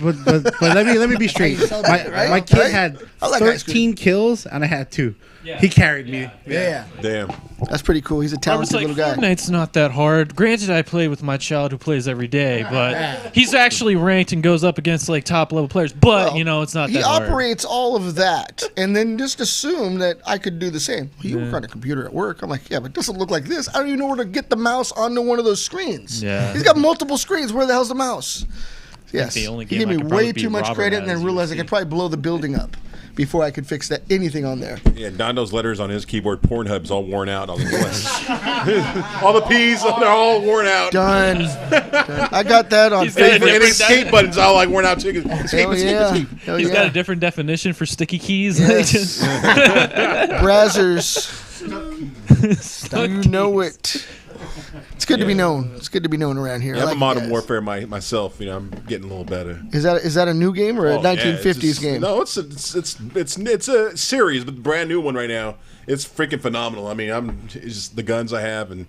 me be straight. celebrate, right? My kid Right? had I like ice 13 kills, and I had 2. Yeah. He carried me. Yeah. Damn. That's pretty cool. He's a Robert's talented like, little guy. Fortnite's not that hard. Granted, I play with my child who plays every day, but he's actually ranked and goes up against like top level players. But Well, it's not He that hard. operates all of that, and then just assume that I could do the same. Well, you work on a computer at work. I'm like, yeah, but it doesn't look like this. I don't even know where to get the mouse onto one of those screens. Yeah. He's got multiple screens. Where the hell's the mouse? Yes. the only He game gave I me could probably way beat too much Robert credit, at and then is realized I UFC. could probably blow the building up before I could fix anything on there. Yeah, Dondo's letters on his keyboard, Pornhub's all worn out. I was like, what? All the P's, they're all worn out. Done. I got that on He's got a And Facebook. the different escape button's all like worn out too. Escape, Hell escape, yeah. escape. Hell He's yeah. got a different definition for sticky keys. Yes. Brazzers. You know it. It's good to be known. It's good to be known around here. Yeah, I I'm like a Modern you guys. Warfare myself. I'm getting a little better. Is that a new game or a Oh, yeah, 1950s it's game? No, it's a series, but brand new one right now. It's freaking phenomenal. I mean, it's just the guns I have, and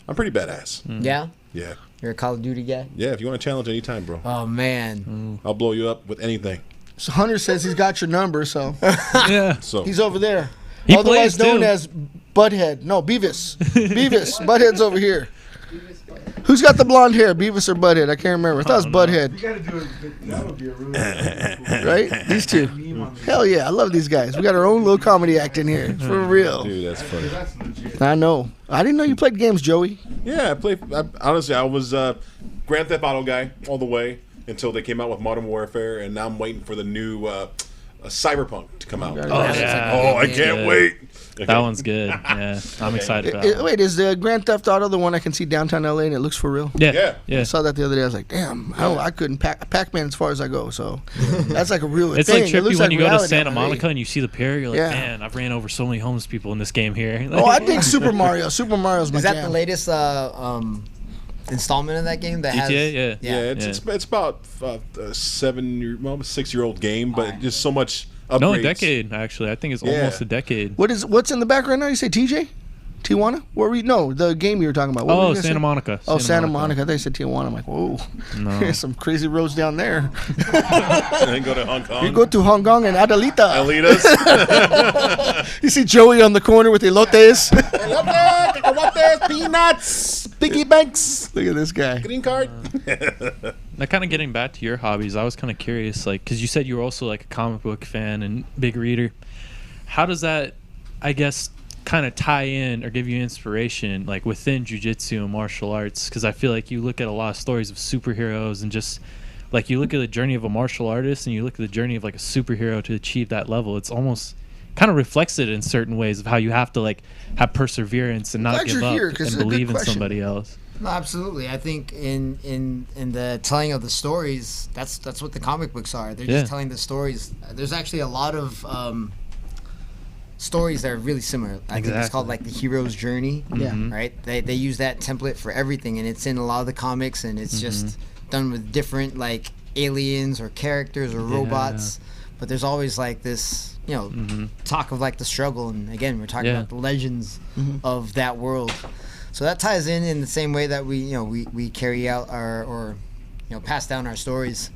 I'm pretty badass. Yeah. Yeah, You're a Call of Duty guy. yeah. If you want to challenge anytime, bro, Oh man. I'll blow you up with anything. So Hunter says he's got your number, so Yeah. So he's over there. He Otherwise plays, known too. as Butthead. No, Beavis. Beavis. Butthead's over here. Who's got the blonde hair, Beavis or Butthead? I can't remember. I thought it was Butthead. gotta do it. That would be a really Right? These two. Hell yeah, I love these guys. We got our own little comedy act in here. For real. dude, that's funny. That's legit. I know. I didn't know you played games, Joey. Yeah, honestly, I was Grand Theft Auto guy all the way until they came out with Modern Warfare, and now I'm waiting for the new Cyberpunk to come out. Oh, yeah. Oh, I can't Yeah. wait. That one's good. Yeah, I'm excited about it. Wait, is the Grand Theft Auto the one I can see downtown LA and it looks for real? Yeah, Yeah. I saw that the other day. I was like, damn, I couldn't Pac-Man as far as I go. So that's like a real It's thing. like It trippy looks when like you go to reality Santa in LA. Monica and you see the pier. You're like, Yeah. man, I've ran over so many homeless people in this game here. Oh, I dig Super Mario. Super Mario's my Is that jam. the latest installment of that game that has? GTA, yeah. Yeah, it's about a 6-year-old game, but Alright. just so much upgrades. No, a decade actually. I think it's Yeah. almost a decade. What's in the background now? You say TJ? Tijuana? Where were you? No, the game you were talking about. What were you Oh, gonna Santa say? Monica. Oh, Santa Monica. I thought you said Tijuana. I'm like, whoa. No. There's some crazy roads down there. And then go to Hong Kong. You go to Hong Kong and Adelita. Alitas. You see Joey on the corner with elotes. Cacahuates, peanuts, piggy banks, Look at this guy. green card. Now, kind of getting back to your hobbies, I was kind of curious, like, because you said you were also like a comic book fan and big reader. How does that, I guess, kind of tie in or give you inspiration, like within jiu-jitsu and martial arts? Because I feel like you look at a lot of stories of superheroes and just like you look at the journey of a martial artist and you look at the journey of like a superhero to achieve that level. It's almost kind of reflects it in certain ways of how you have to like have perseverance and not Glad give you're up here, 'cause and it's a good believe in question. somebody else. No, absolutely. I think in the telling of the stories, that's what the comic books are. They're Yeah. just telling the stories. There's actually a lot of stories that are really similar. I think it's called like the hero's journey. Yeah. Right. They use that template for everything, and it's in a lot of the comics, and it's just done with different like aliens or characters or robots. But there's always like this, talk of like the struggle, and again, we're talking Yeah. about the legends of that world. So that ties in the same way that we carry out or pass down our stories.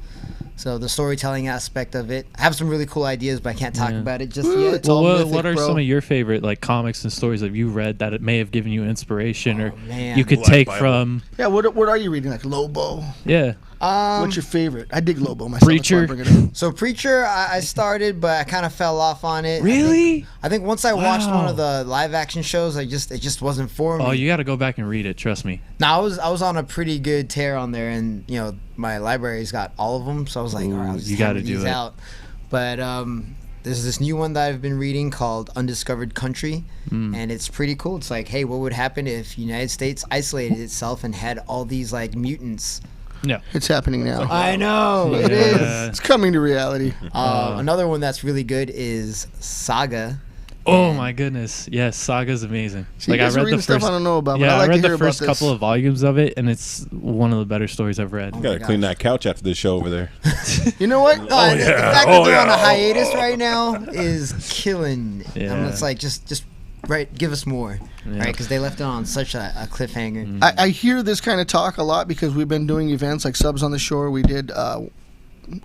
So the storytelling aspect of it. I have some really cool ideas, but I can't talk Yeah. about it just Ooh, yet. it's all Well, mythic, what are bro. some of your favorite like comics and stories that you read that it may have given you inspiration or man. you could Black take Bible. from? Yeah, what are you reading? Like Lobo? Yeah, What's your favorite? I dig Lobo myself. that's why I Preacher. bring it up. So Preacher, I started, but I kind of fell off on it. really? I think once I watched one Wow. of the live action shows, it just wasn't for me. Oh, you got to go back and read it. Trust me. Now I was on a pretty good tear on there, and my library's got all of them, so I was like, all right, I'll just you gotta hammer do these it. out. But there's this new one that I've been reading called Undiscovered Country, and it's pretty cool. It's like, hey, what would happen if United States isolated itself and had all these like mutants? Yeah. It's happening now. I know it Yeah. is. It's coming to reality. Another one that's really good is Saga. Oh my goodness! Yes, Saga's amazing. See, you guys are reading stuff I don't know about, but Yeah, I like read to hear the about first this. couple of volumes of it, and it's one of the better stories I've read. You gotta clean that couch after this show over there. You know what? The fact that they're on a yeah. hiatus right now is killing. Yeah. I'm just like, just right, give us more, right? Because they left it on such a cliffhanger. I hear this kind of talk a lot because we've been doing events like Subs on the Shore. We did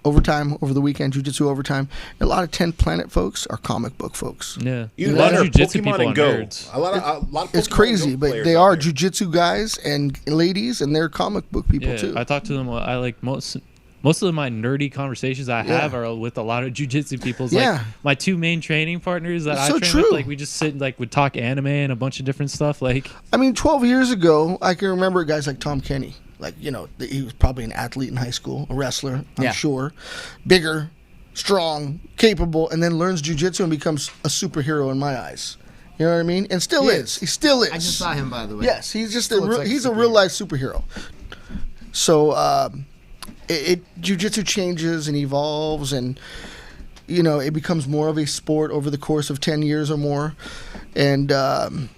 overtime over the weekend, jiu-jitsu overtime. A lot of 10th Planet folks are comic book folks. Yeah, You a lot of are jiu-jitsu Pokemon people and are Go. nerds. A lot of It's Pokemon crazy, and Go but players they out are there. jiu-jitsu guys and ladies, and they're comic book people Yeah, too. I talk to them. I like most of my nerdy conversations I have are with a lot of jiu-jitsu people. It's Yeah. Like my two main training partners that It's I so train true. with, like we just sit like would talk anime and a bunch of different stuff. Like I mean, 12 years ago, I can remember guys like Tom Kenny. Like, you know, he was probably an athlete in high school, a wrestler, I'm sure. Bigger, strong, capable, and then learns jiu-jitsu and becomes a superhero in my eyes. You know what I mean? And still is. He still is. I just saw him, by the way. Yes, he's just Still looks like a he's a superhero. real life superhero. So jiu-jitsu changes and evolves, and you know, it becomes more of a sport over the course of 10 years or more, and the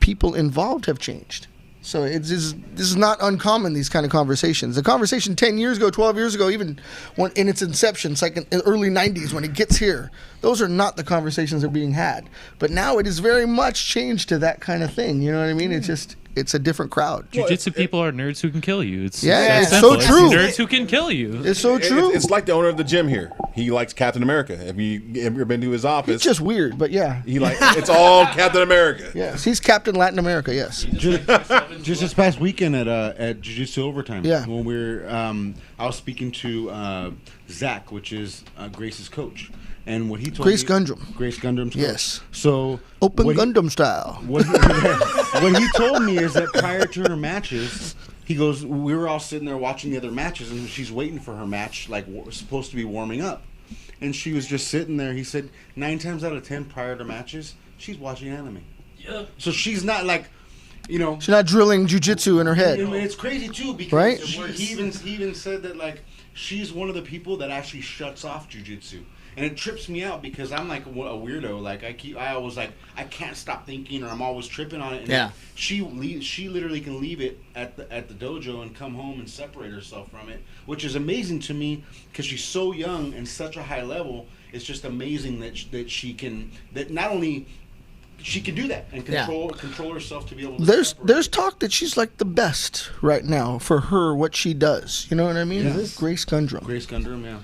people involved have changed. So this is not uncommon, these kind of conversations. The conversation 10 years ago, 12 years ago, even when in its inception, it's like in the early 90s when it gets here, those are not the conversations that are being had. But now it is very much changed to that kind of thing. You know what I mean? It's a different crowd. jiu-jitsu people are nerds who can kill you. It's Yeah, it's it's simple. so It's true. nerds who can kill you. It's so true. It's like the owner of the gym here. He likes Captain America. Have you ever been to his office? It's just weird, but yeah. It's all Captain America. Yes, he's Captain Latin America, yes. Just this past weekend at Jiu-Jitsu Overtime, Yeah. when I was speaking to Zach, which is Grace's coach, and what he told Grace me, Gundrum. Grace Gundram's coach. Yes. So Open what he- Gundam style. What he told me is that prior to her matches, he goes, we were all sitting there watching the other matches, and she's waiting for her match, like supposed to be warming up, and she was just sitting there. He said 9 times out of 10 prior to matches, she's watching anime. Yep. So she's not like, you know. She's not drilling jujitsu in her head. And it's crazy too because Right? he even said that like she's one of the people that actually shuts off jujitsu, and it trips me out because I'm like a weirdo. Like I always like I can't stop thinking, or I'm always tripping on it. And Yeah. she literally can leave it at the dojo and come home and separate herself from it, which is amazing to me because she's so young and such a high level. It's just amazing that she can not only. She can do that and control herself to be able to. There's talk that she's like the best right now for her, what she does. You know what I mean? Yes. Grace Gundram. Grace Gundram, yeah.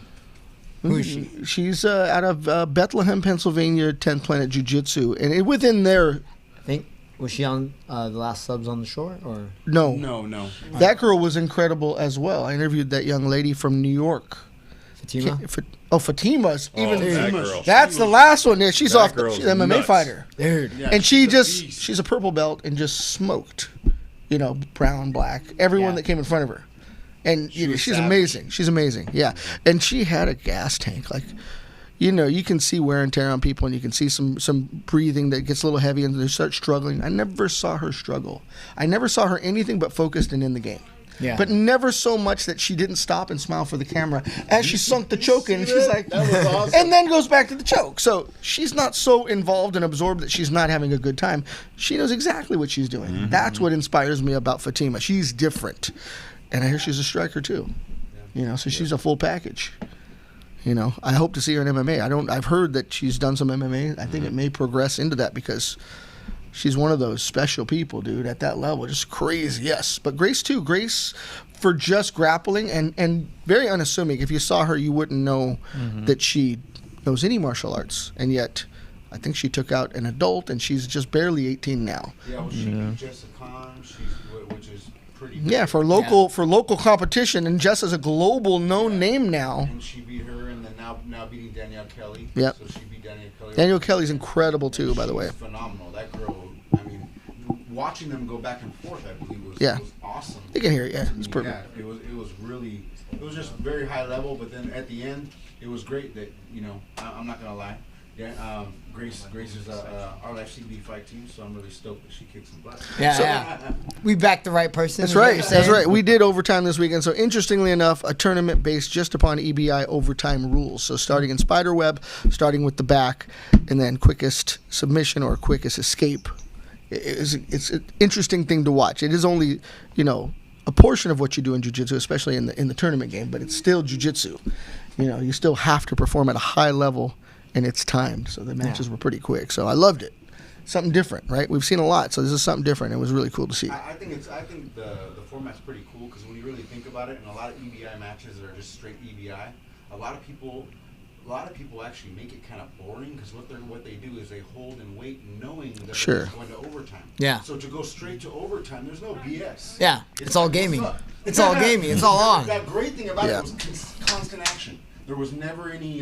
Who is she? She's out of Bethlehem, Pennsylvania, 10th Planet Jiu-Jitsu. And within there, I think, was she on the last Subs on the Shore? Or No. that girl was incredible as well. I interviewed that young lady from New York. Fatima? Fatima's. Even that girl. that's the last one. Yeah, she's That off. girl's She's an MMA nuts. fighter. Dude. Yeah, And beast. she's a purple belt and just smoked, you know, brown, black, everyone Yeah. that came in front of her. And you know, was she's savage. amazing. She's amazing. Yeah. And she had a gas tank. Like, you know, you can see wear and tear on people, and you can see some breathing that gets a little heavy and they start struggling. I never saw her struggle. I never saw her anything but focused and in the game. Yeah. But never so much that she didn't stop and smile for the camera as she sunk the choke in, and she's like, That was awesome. and then goes back to the choke. So she's not so involved and absorbed that she's not having a good time. She knows exactly what she's doing. Mm-hmm. That's what inspires me about Fatima. She's different, and I hear she's a striker too. You know, so she's a full package. You know, I hope to see her in MMA. I've heard that she's done some MMA. I think it may progress into that because she's one of those special people, dude, at that level. Just crazy, yes. But Grace, too. Grace, for just grappling and very unassuming. If you saw her, you wouldn't know that she knows any martial arts. And yet, I think she took out an adult, and she's just barely 18 now. Yeah, well, she beat Jessica Khan, which is pretty. Yeah, for local competition. And Jess is a global known name now. And she beat her, and then now beating Danielle Kelly. Yep. So she beat Danielle Kelly. Danielle Kelly's incredible, too, by the She's way. phenomenal. That girl. I mean, watching them go back and forth, I believe was Yeah. was awesome. You can hear it, yeah. I mean, It's perfect. Yeah, it was really It was just very high level, but then at the end, it was great that, I'm not going to lie. Yeah, Grace is our FCB fight team, so I'm really stoked that she kicked some butt. Yeah. We backed the right person. That's is what right. you're That's saying? right. We did overtime this weekend. So interestingly enough, a tournament based just upon EBI overtime rules. So starting in spiderweb, starting with the back, and then quickest submission or quickest escape. It's an interesting thing to watch. It is only, a portion of what you do in jiu-jitsu, especially in the tournament game, but it's still jiu-jitsu. You still have to perform at a high level, and it's timed. So the matches were pretty quick. So I loved it. Something different, right? We've seen a lot, so this is something different. It was really cool to see. I think the format's pretty cool because when you really think about it, and a lot of EBI matches that are just straight EBI, a lot of people actually make it kind of boring because what they do is they hold and wait knowing that they're going to overtime. Yeah. So to go straight to overtime, there's no BS. Yeah. It's all gaming. It's all gaming. It's all on. That great thing about it was constant action. There was never any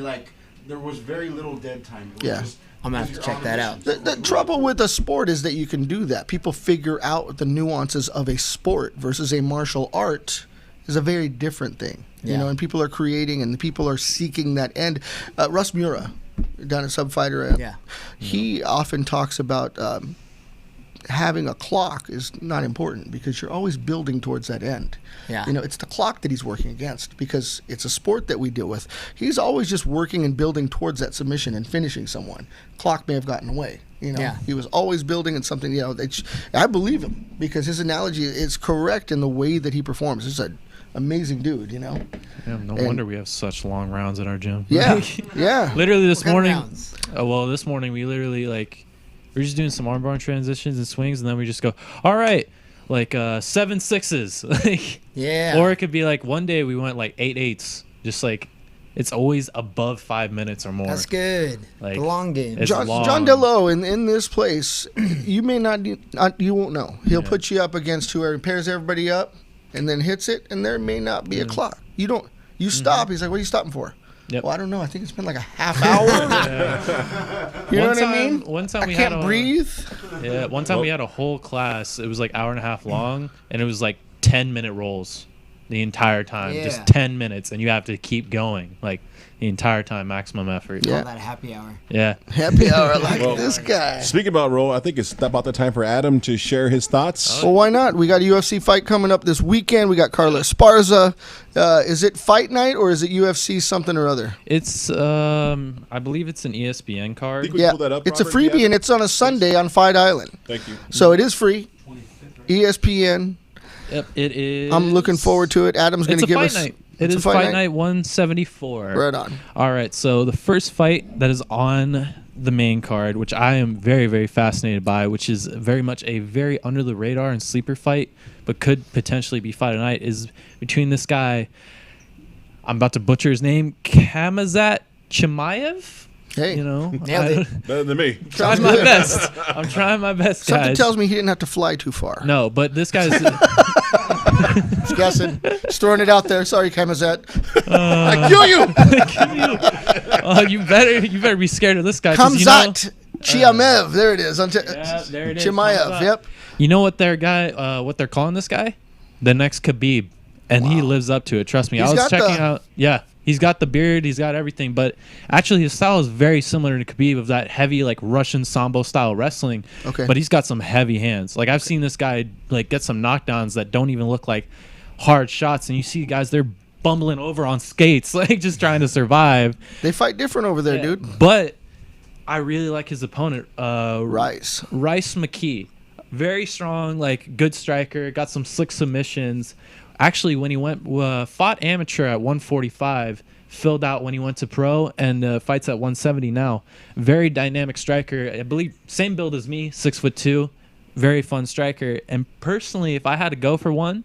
there was very little dead time. It was just, I'm going to have to check that out. The trouble with a sport is that you can do that. People figure out the nuances of a sport versus a martial art is a very different thing. And people are creating and people are seeking that end. Russ Mura, down at Subfighter, he often talks about having a clock is not important because you're always building towards that end. Yeah. It's the clock that he's working against because it's a sport that we deal with. He's always just working and building towards that submission and finishing someone. Clock may have gotten away. He was always building in something, I believe him because his analogy is correct in the way that he performs. He's an amazing dude, Yeah, no wonder we have such long rounds in our gym. Yeah, yeah. Literally this What kind of morning. rounds? This morning we literally we're just doing some armbar transitions and swings, and then we just go, all right, 7 6s. Yeah. Or it could be one day we went 8 8s. Just it's always above 5 minutes or more. That's good. The long game. It's John long. Dello in this place, you may not, you won't know. He'll put you up against whoever pairs everybody up and then hits it, and there may not be a clock. You stop. He's like, what are you stopping for? Yep. Well, I don't know. I think it's been a half hour. You know what I mean? One time I we can't had breathe. Yeah, one time we had a whole class. It was hour and a half long, and it was 10-minute rolls the entire time. Yeah. Just 10 minutes, and you have to keep going the entire time, maximum effort. Call that a happy hour. Yeah. Happy hour like this guy. Speaking about roll, I think it's about the time for Adam to share his thoughts. Well, why not? We got a UFC fight coming up this weekend. We got Carlos Esparza. Is it fight night or is it UFC something or other? It's I believe it's an ESPN card. Think we pull that up, it's a Robert? freebie Yeah. and it's on a Sunday on Fight Island. Thank you. So it is free. ESPN. Yep, it is. I'm looking forward to it. Adam's going It's to a give fight us. night. It's It a is fight night 174. Right on. All right, so the first fight that is on the main card, which I am very, very fascinated by, which is very much a very under the radar and sleeper fight, but could potentially be fight of night, is between this guy. I'm about to butcher his name, Kamazat Chimaev. Hey. Nailed it. Better than me. Trying my best. I'm trying my best, guys. Something tells me he didn't have to fly too far. No, but this guy's. Just guessing. Just throwing it out there. Sorry, Kamazat. I kill you. Oh, you better be scared of this guy. 'Cause Kamzat Chimaev. There it is. Yeah, there it is. Chimaev. Kamzat. Yep. You know what what they're calling this guy? The next Khabib, and he lives up to it. Trust me. He's I was got checking the- out. Yeah, he's got the beard. He's got everything. But actually, his style is very similar to Khabib, of that heavy Russian sambo style wrestling. Okay. But he's got some heavy hands. I've seen this guy get some knockdowns that don't even look like hard shots, and you see guys they're bumbling over on skates, just trying to survive. They fight different over there, Yeah. dude. But I really like his opponent, Rice. McKee. Very strong, good striker. Got some slick submissions. Actually, when he fought amateur at 145, filled out when he went to pro, and fights at 170 now. Very dynamic striker. I believe same build as me, 6'2". Very fun striker. And personally, if I had to go for one,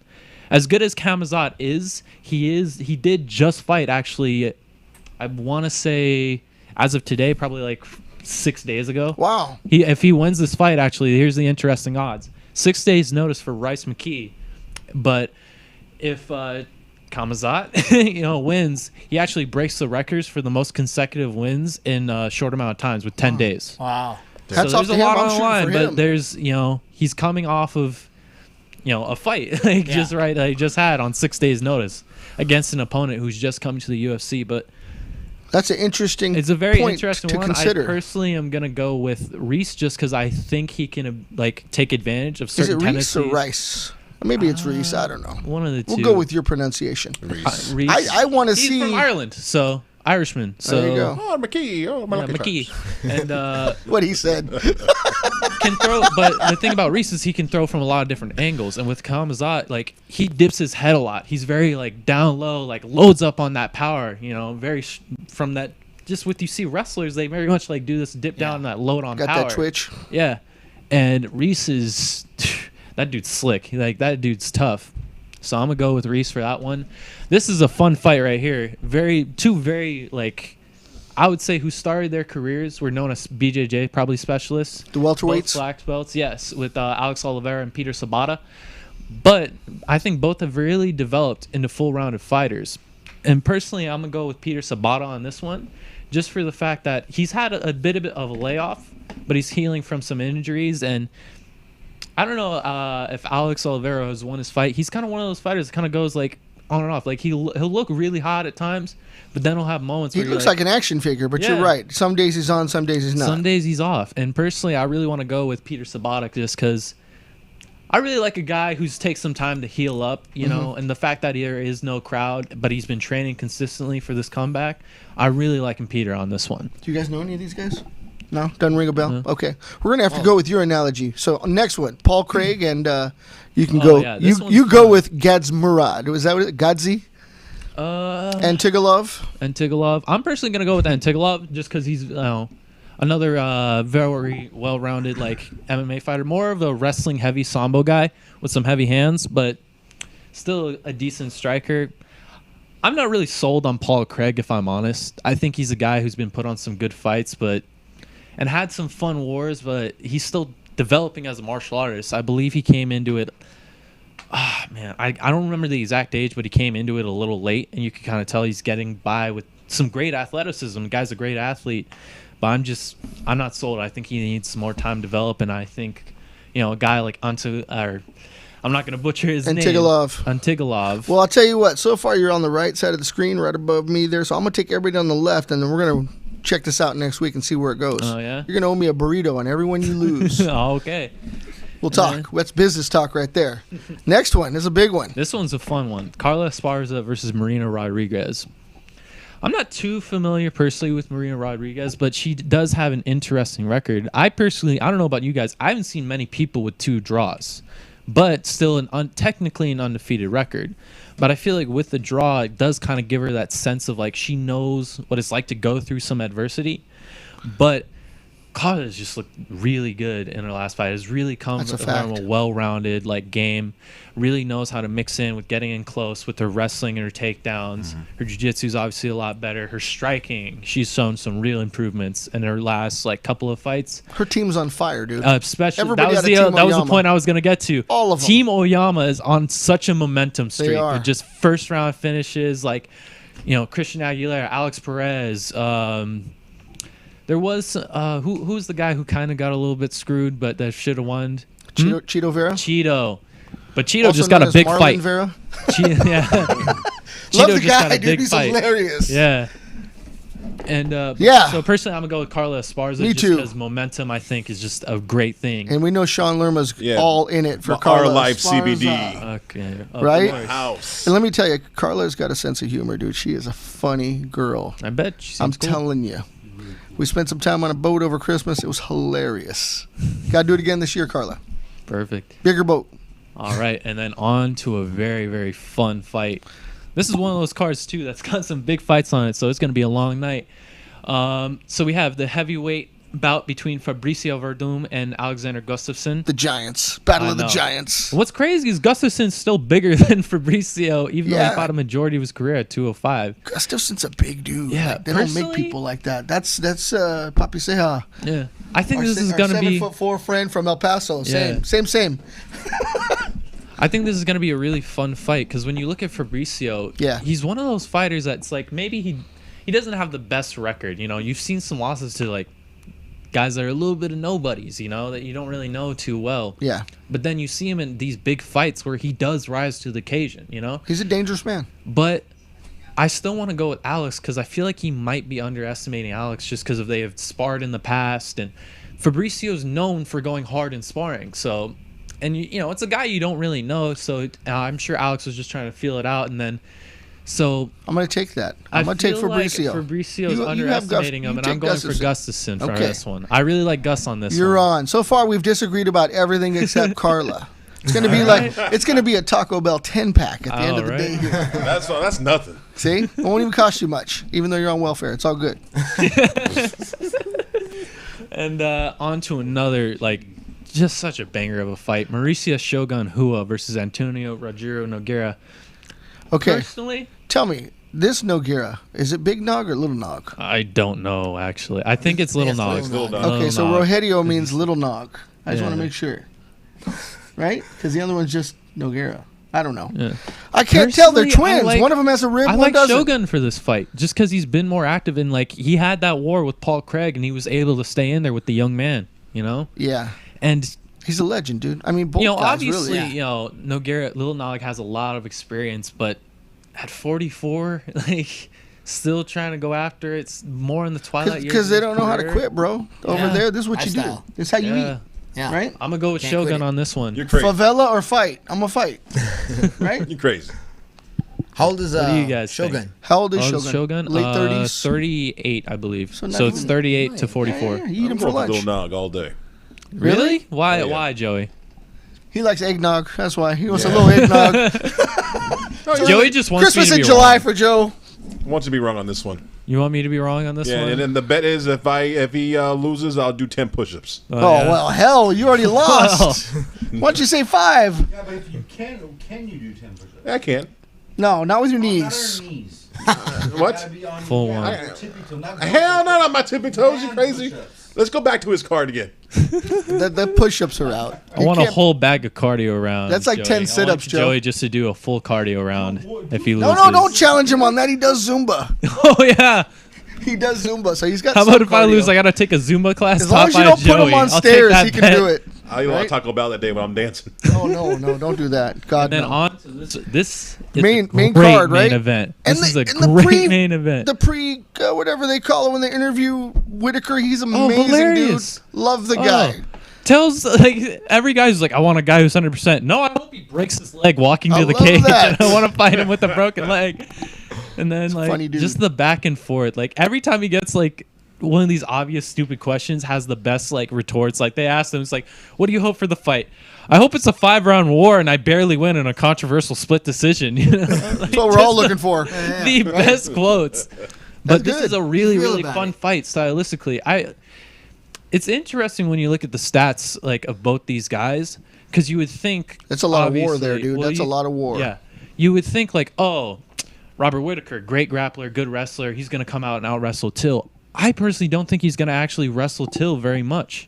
as good as Kamazat is, he did just fight actually. I want to say as of today, probably 6 days ago. Wow. If he wins this fight, actually, here's the interesting odds: 6 days notice for Rice McKee. But if Kamazat, wins, he actually breaks the records for the most consecutive wins in a short amount of times with 10 days. Wow. Hats So off there's to a him. lot I'm on the shooting line, for but him. there's he's coming off of a fight like just right that he just had on 6 days notice against an opponent who's just coming to the UFC. But That's an interesting. it's a very point interesting to one. consider. I personally am gonna go with Reese just because I think he can take advantage of Is certain it Reese tendencies. or Rice? Maybe it's Reese. I don't know. One of the two. We'll go with your pronunciation. Reese. Reese. I want to He's see. from Ireland, so Irishman. So There you go. Oh, McKee. Oh, my yeah, lucky McKee charms. and What he said. can throw. But the thing about Reese is he can throw from a lot of different angles, and with Kamazat, like he dips his head a lot. He's very like down low, like loads up on that power. Very from that. Just with you see wrestlers, they very much like do this dip down that load on Got power. that twitch. Yeah, and Reese is that dude's slick. Like that dude's tough. So I'm gonna go with Reese for that one. This is a fun fight right here. Two very like I would say who started their careers were known as BJJ, probably specialists. The Both welterweights. black belts, yes, with Alex Oliveira and Peter Sabata. But I think both have really developed into full-rounded fighters. And personally, I'm gonna go with Peter Sabata on this one, just for the fact that he's had a bit of a layoff, but he's healing from some injuries. And I don't know if Alex Oliveira has won his fight. He's kind of one of those fighters that kind of goes like on and off. Like he'll look really hot at times, but then he'll have moments He where you're looks like an action figure, but you're Yeah. right. Some days he's on, some days he's not. some days he's off. And personally, I really want to go with Peter Sabata just because I really like a guy who's takes some time to heal up, and the fact that there is no crowd, but he's been training consistently for this comeback. I really like Peter on this one. Do you guys know any of these guys? No? Doesn't ring a bell? Okay. We're going to have to go with your analogy. So, next one, Paul Craig, and you can go. yeah, this You one's go fun. with Gads Murad. Was that what it? Gadzi? Antigolov? Antigolov. I'm personally gonna go with Antigolov just because he's another very well-rounded like MMA fighter, more of a wrestling heavy sambo guy with some heavy hands, but still a decent striker. I'm not really sold on Paul Craig, if I'm honest. I think he's a guy who's been put on some good fights, and had some fun wars, but he's still developing as a martial artist. I believe he came into it. I don't remember the exact age, but he came into it a little late, and you can kind of tell he's getting by with some great athleticism. The guy's a great athlete, but I'm not sold. I think he needs some more time to develop, and I think, a guy like I'm not going to butcher his Antigolov. name. Antigolov. Well, I'll tell you what. So far, you're on the right side of the screen, right above me there. So I'm going to take everybody on the left, and then we're going to check this out next week and see where it goes. Oh, yeah? You're going to owe me a burrito on everyone you lose. Oh, okay. We'll talk. That's business talk right there. Next one is a big one. This one's a fun one. Carla Esparza versus Marina Rodriguez. I'm not too familiar personally with Marina Rodriguez, but she does have an interesting record. I don't know about you guys, I haven't seen many people with 2 draws, but still technically an undefeated record. But I feel like with the draw, it does kind of give her that sense of like she knows what it's like to go through some adversity. But Carla has just looked really good in her last fight. Has really come That's a from fact. a well-rounded game. Really knows how to mix in with getting in close with her wrestling and her takedowns. Her jiu-jitsu is obviously a lot better. Her striking, she's shown some real improvements in her last couple of fights. Her team's on fire, dude. Especially Everybody that was out of Team that was the Oyama. point I was going to get to. All of them. Team Oyama is on such a momentum streak. are. With just first round finishes Christian Aguilera, Alex Perez. There was who's the guy who kind of got a little bit screwed, but that should have won. Cheeto Vera? Cheeto, but Cheeto Also just got known a as big Marlon fight. Vera? Yeah. Love Cheeto the just got guy, a dude. big He's fight. hilarious. Yeah. And Yeah. So personally, I'm gonna go with Carla Esparza. Me just too. because momentum, I think, is just a great thing. And we know Sean Lerma's Yeah. all in it for Our Carla Life Esparza. CBD. Okay. Right? course. House. And let me tell you, Carla's got a sense of humor, dude. She is a funny girl. I bet. She I'm seems cool. telling you. We spent some time on a boat over Christmas. It was hilarious. Got to do it again this year, Carla. Perfect. Bigger boat. All right, and then on to a very, very fun fight. This is one of those cards, too, that's got some big fights on it, so it's going to be a long night. So we have the heavyweight bout between Fabricio Verdum and Alexander Gustafsson. The Giants. Battle I of the know. Giants. What's crazy is Gustafsson's still bigger than Fabricio, even though Yeah. he fought a majority of his career at 205. Gustafson's a big dude. Yeah, Like, they don't make personally- people like that. That's Papi Ceja. Yeah. I think Our this is our going to be... 7'4" friend from El Paso. Yeah. Same. I think this is going to be a really fun fight because when you look at Fabricio, Yeah. he's one of those fighters that's maybe he doesn't have the best record. You've seen some losses to guys that are a little bit of nobodies, you know, that you don't really know too well. Yeah. But then you see him in these big fights where he does rise to the occasion, you know? He's a dangerous man. But I still want to go with Alex because I feel like he might be underestimating Alex just because they have sparred in the past. And Fabricio's known for going hard in sparring. So, and you know, it's a guy you don't really know. So I'm sure Alex was just trying to feel it out. And then, so I'm going to take that. I'm going to take Fabricio. Like Fabricio's You underestimating him, and I'm going for Gustafsson for this one. I really like Gus on this one. You're on. So far, we've disagreed about everything except Carla. It's going to be it's going to be a Taco Bell 10-pack at the end of the day here. That's nothing. See? It won't even cost you much, even though you're on welfare. It's all good. And on to another, like, just such a banger of a fight. Mauricio Shogun Hua versus Antonio Rogério Nogueira. Okay. Personally, tell me, this Nogueira, is it Big Nog or Little Nog? I don't know, actually. I think it's Little Nog. Little Nog. Okay, so Nog. Rogelio means Little Nog. I just Yeah. want to make sure. Right? Because the other one's just Nogueira. I don't know. Yeah. I can't tell. They're Personally, I twins. like- One of them has a rib, I one like doesn't. Shogun for this fight just because he's been more active in, like, he had that war with Paul Craig and he was able to stay in there with the young man, you know? Yeah. And, He's a legend, dude. I mean, both you know, guys obviously, really. you know, Nogueira, Little Nog has a lot of experience, but at 44, like, still trying to go after it's more in the twilight years. Because of they his don't know how to career. quit, bro. Over Yeah. there, this is what you do. Lifestyle. This is how you Yeah. eat, Yeah. right? I'm going to go with Can't quit Shogun it. on this one. You're crazy. Favela or fight? I'm going to fight. Right? You're crazy. How old is What do you guys Shogun? think? How old is Oh, Shogun? Shogun? Late 30s? 38, I believe. So So, not it's even- 38 to 44. Yeah, you eat him I'm for going with lunch. Little Nog all day. Really? Why? Oh, yeah. Why, Joey? He likes eggnog. That's why. He wants a little eggnog. Joey just wants Christmas me to in be July wrong. for Joe. I want to be wrong on this one. You want me to be wrong on this Yeah, one? and then the bet is if he loses, I'll do 10 push-ups. Oh, yeah. well, hell, you already lost. Why don't you say 5? Yeah, but if you can you do 10 push-ups? I can't. No, not with your Not knees. on our knees. What? Gotta be on- Full yeah, one. your tippy toe, not Hell no, not my tippy toes. You Man crazy? push-ups. Let's go back to his card again. The push-ups are out. I You want a can't- whole bag of cardio rounds. That's like Joey. 10 I want sit-ups, Joe. Joey just to do a full cardio round if he No, loses. don't challenge him on that. He does Zumba. Oh, yeah. He does Zumba, so he's got How some about if I cardio. lose, I got to take a Zumba class As long as you taught by don't put Joey. him on I'll take stairs, that he can bet. do it. I'll eat a lot Right? of Taco Bell that day when I'm dancing. No, don't do that. God, Then no. on to this is Main- a main great card, right? main event. And This is the- a and the great pre- main event. The whatever they call it when they interview Whitaker, he's amazing, hilarious. dude. Love the Oh. guy. Tells like every guy who's like, I want a guy who's 100%. No, I hope he breaks his leg walking I to the love cage. that. And I want to fight him with a broken leg. And then like funny dude. just the back and forth. Like every time he gets like one of these obvious stupid questions, has the best like retorts. Like they asked him, it's like, what do you hope for the fight? I hope it's a 5-round war and I barely win in a controversial split decision. You know, like, That's what we're all looking for. the best quotes. But this good. is a really, Feel really about fun it. fight stylistically. It's interesting when you look at the stats like of both these guys because you would think That's a lot of war there, obviously- dude. well, That's a lot of war. Yeah, you would think like, oh, Robert Whitaker, great grappler, good wrestler. He's gonna come out and out wrestle Till. I personally don't think he's gonna actually wrestle Till very much.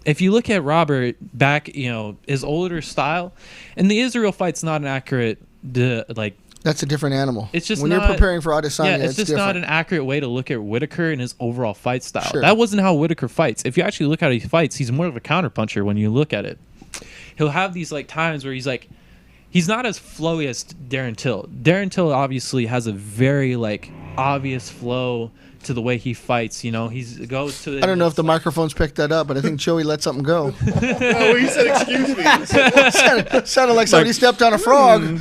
If you look at Robert back, you know, his older style, and the Israel fight's not an accurate, That's a different animal. It's just when not- you're preparing for Adesanya, yeah, it's just different. not an accurate way to look at Whitaker and his overall fight style. Sure. That wasn't how Whitaker fights. If you actually look at how he fights, he's more of a counterpuncher when you look at it. He'll have these like times where he's like, he's not as flowy as Darren Till. Darren Till obviously has a very like obvious flow to the way he fights. You know, he goes to. I don't know if the microphones picked that up, but I think Joey let something go. Oh, he said, excuse me. Sounded like somebody stepped on a frog.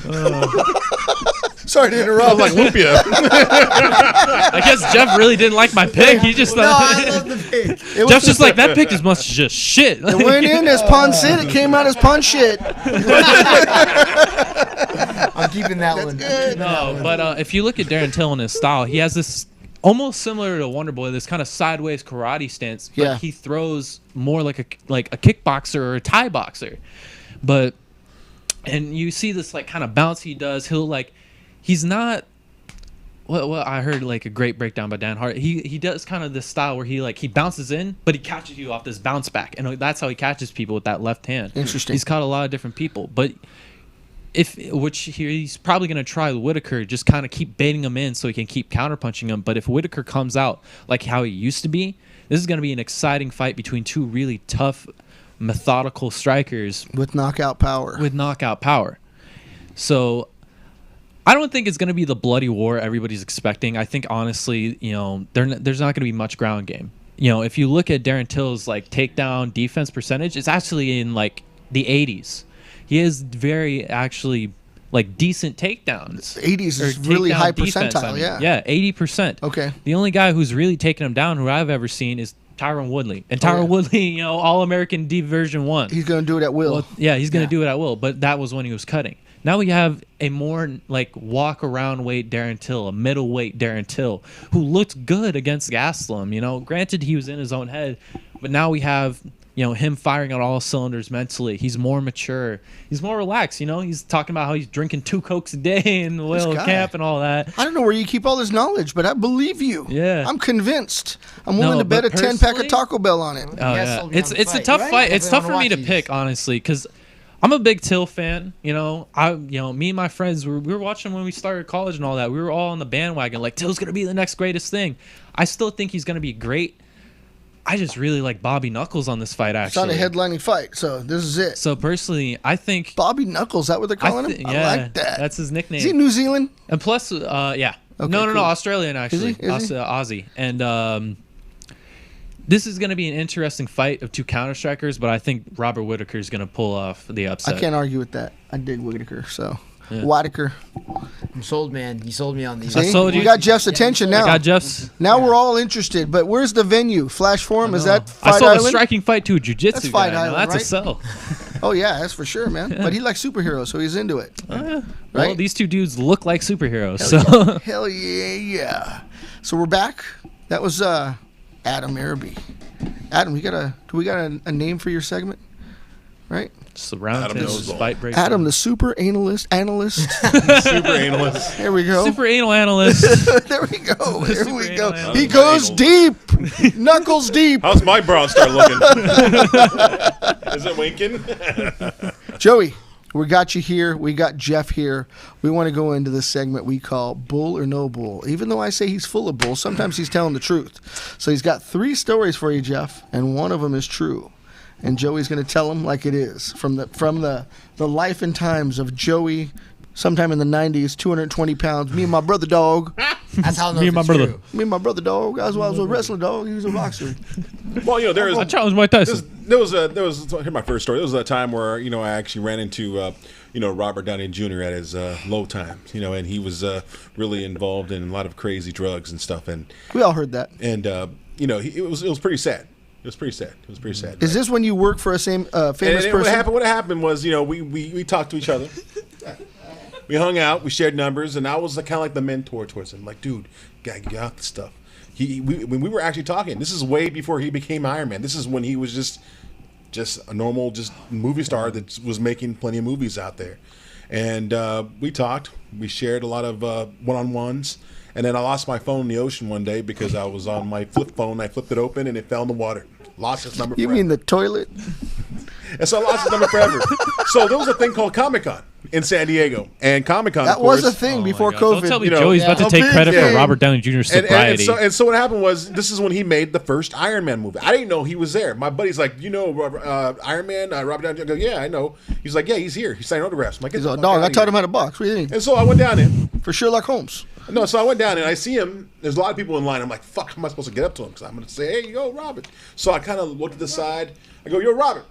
Sorry to interrupt. I was like, whoop ya. I guess Jeff really didn't like my pick. He just No, thought. I love the pick. It was Jeff's just like that pick is must just shit. It went in as pun shit. It came out as pun shit. I'm keeping that one. No, but if you look at Darren Till and his style, he has this almost similar to Wonder Boy, this kind of sideways karate stance, but Yeah. he throws more like a kickboxer or a Thai boxer. But and you see this like kind of bounce he does. He'll like he's not. Well, I heard like a great breakdown by Dan Hart. He does kind of this style where he bounces in, but he catches you off this bounce back, and that's how he catches people with that left hand. Interesting. He's caught a lot of different people, but which he's probably going to try with Whitaker, just kind of keep baiting him in so he can keep counterpunching him. But if Whitaker comes out like how he used to be, this is going to be an exciting fight between two really tough, methodical strikers with knockout power. So I don't think it's going to be the bloody war everybody's expecting. I think honestly, there's not going to be much ground game. If you look at Darren Till's like takedown defense percentage, it's actually in like the 80s. He has very actually like decent takedowns. 80s is really high defense, percentile, yeah. Yeah, 80%. Okay. The only guy who's really taken him down who I've ever seen is Tyron Woodley. And Tyron Woodley, All-American Division 1. He's going to do it at will. Well, yeah, he's going to do it at will, but that was when he was cutting. Now we have a more like walk-around weight Darren Till, a middleweight Darren Till, who looked good against Gastelum. Granted, he was in his own head, but now we have him firing on all cylinders mentally. He's more mature. He's more relaxed. He's talking about how he's drinking 2 Cokes a day in the oil camp and all that. I don't know where you keep all this knowledge, but I believe you. Yeah. I'm convinced. I'm willing to bet a 10-pack of Taco Bell on it. Oh, yeah. It's a tough fight. It's tough for me to pick, honestly, because I'm a big Till fan. Me and my friends, we were watching when we started college and all that. We were all on the bandwagon, like, Till's going to be the next greatest thing. I still think he's going to be great. I just really like Bobby Knuckles on this fight, actually. It's not a headlining fight, so this is it. So, personally, I think... Bobby Knuckles, is that what they're calling him? Yeah, I like that. That's his nickname. Is he New Zealand? And plus, yeah. Okay, no, cool. Australian, actually. Is he? Aussie. And this is going to be an interesting fight of two counter-strikers, but I think Robert Whitaker is going to pull off the upset. I can't argue with that. I dig Whitaker, so... Yeah. Whitaker. I'm sold, man. You sold me on these. See? I sold you. We got Jeff's attention now. I got Jeff's. Now we're all interested, but where's the venue? Flash Forum? Is that Fight I sold Island? a striking fight to a jiu-jitsu That's Fight guy. Island, Now, that's right? a sell. Oh, yeah, that's for sure, man. But he likes superheroes, so he's into it. Well, Right? these two dudes look like superheroes. Hell yeah. So we're back. That was Adam Araby. Adam, do we got a name for your segment? Right? Surround Adam him, knows all. fight breaker. Adam, the super analyst. Super analyst. There we go. Super anal analyst. There we go. There Super we go. anal He analyst. goes deep. Knuckles deep. How's my brown star looking? Is it winking? Joey, we got you here. We got Jeff here. We want to go into this segment we call Bull or No Bull. Even though I say he's full of bull, sometimes he's telling the truth. So he's got 3 stories for you, Jeff, and one of them is true. And Joey's going to tell them like it is from the life and times of Joey. Sometime in the 90s, 220 pounds. Me and my brother dog. That's how I know Me if and my it's brother. true. Me and my brother dog. I was a wrestling dog. He was a boxer. Well, there is. I challenged Mike Tyson. There was here's my first story. There was a time where I actually ran into Robert Downey Jr. at his low times. And he was really involved in a lot of crazy drugs and stuff. And We all heard that. it was pretty sad. It was pretty sad. Is this when you work for a famous person? What happened was we talked to each other. We hung out, we shared numbers, and I was kind of like the mentor towards him. Like, dude, gotta get out the stuff. When we were actually talking, this is way before he became Iron Man. This is when he was just a normal movie star that was making plenty of movies out there. And we talked. We shared a lot of one-on-ones. And then I lost my phone in the ocean one day because I was on my flip phone. I flipped it open, and it fell in the water. Lost his number You forever. mean the toilet? And so I lost his number forever. So there was a thing called Comic-Con in San Diego. And Comic-Con, That of course, was a thing before God. COVID. Don't tell me know, Joey's about to a take big credit thing. for Robert Downey Jr.'s And sobriety. so what happened was, this is when he made the first Iron Man movie. I didn't know he was there. My buddy's like, Iron Man, Robert Downey Jr. I go, yeah, I know. He's like, yeah, he's here. He's signing autographs. I'm like, He's "Get like, the dog, fuck I outta taught here." him how to box. What do you think? And so I went down there. For Sherlock Holmes. No, so I went down and I see him. There's a lot of people in line. I'm like, fuck, how am I supposed to get up to him? Because I'm going to say, hey, yo, Robert. So I kind of looked to the side. I go, yo, Robert.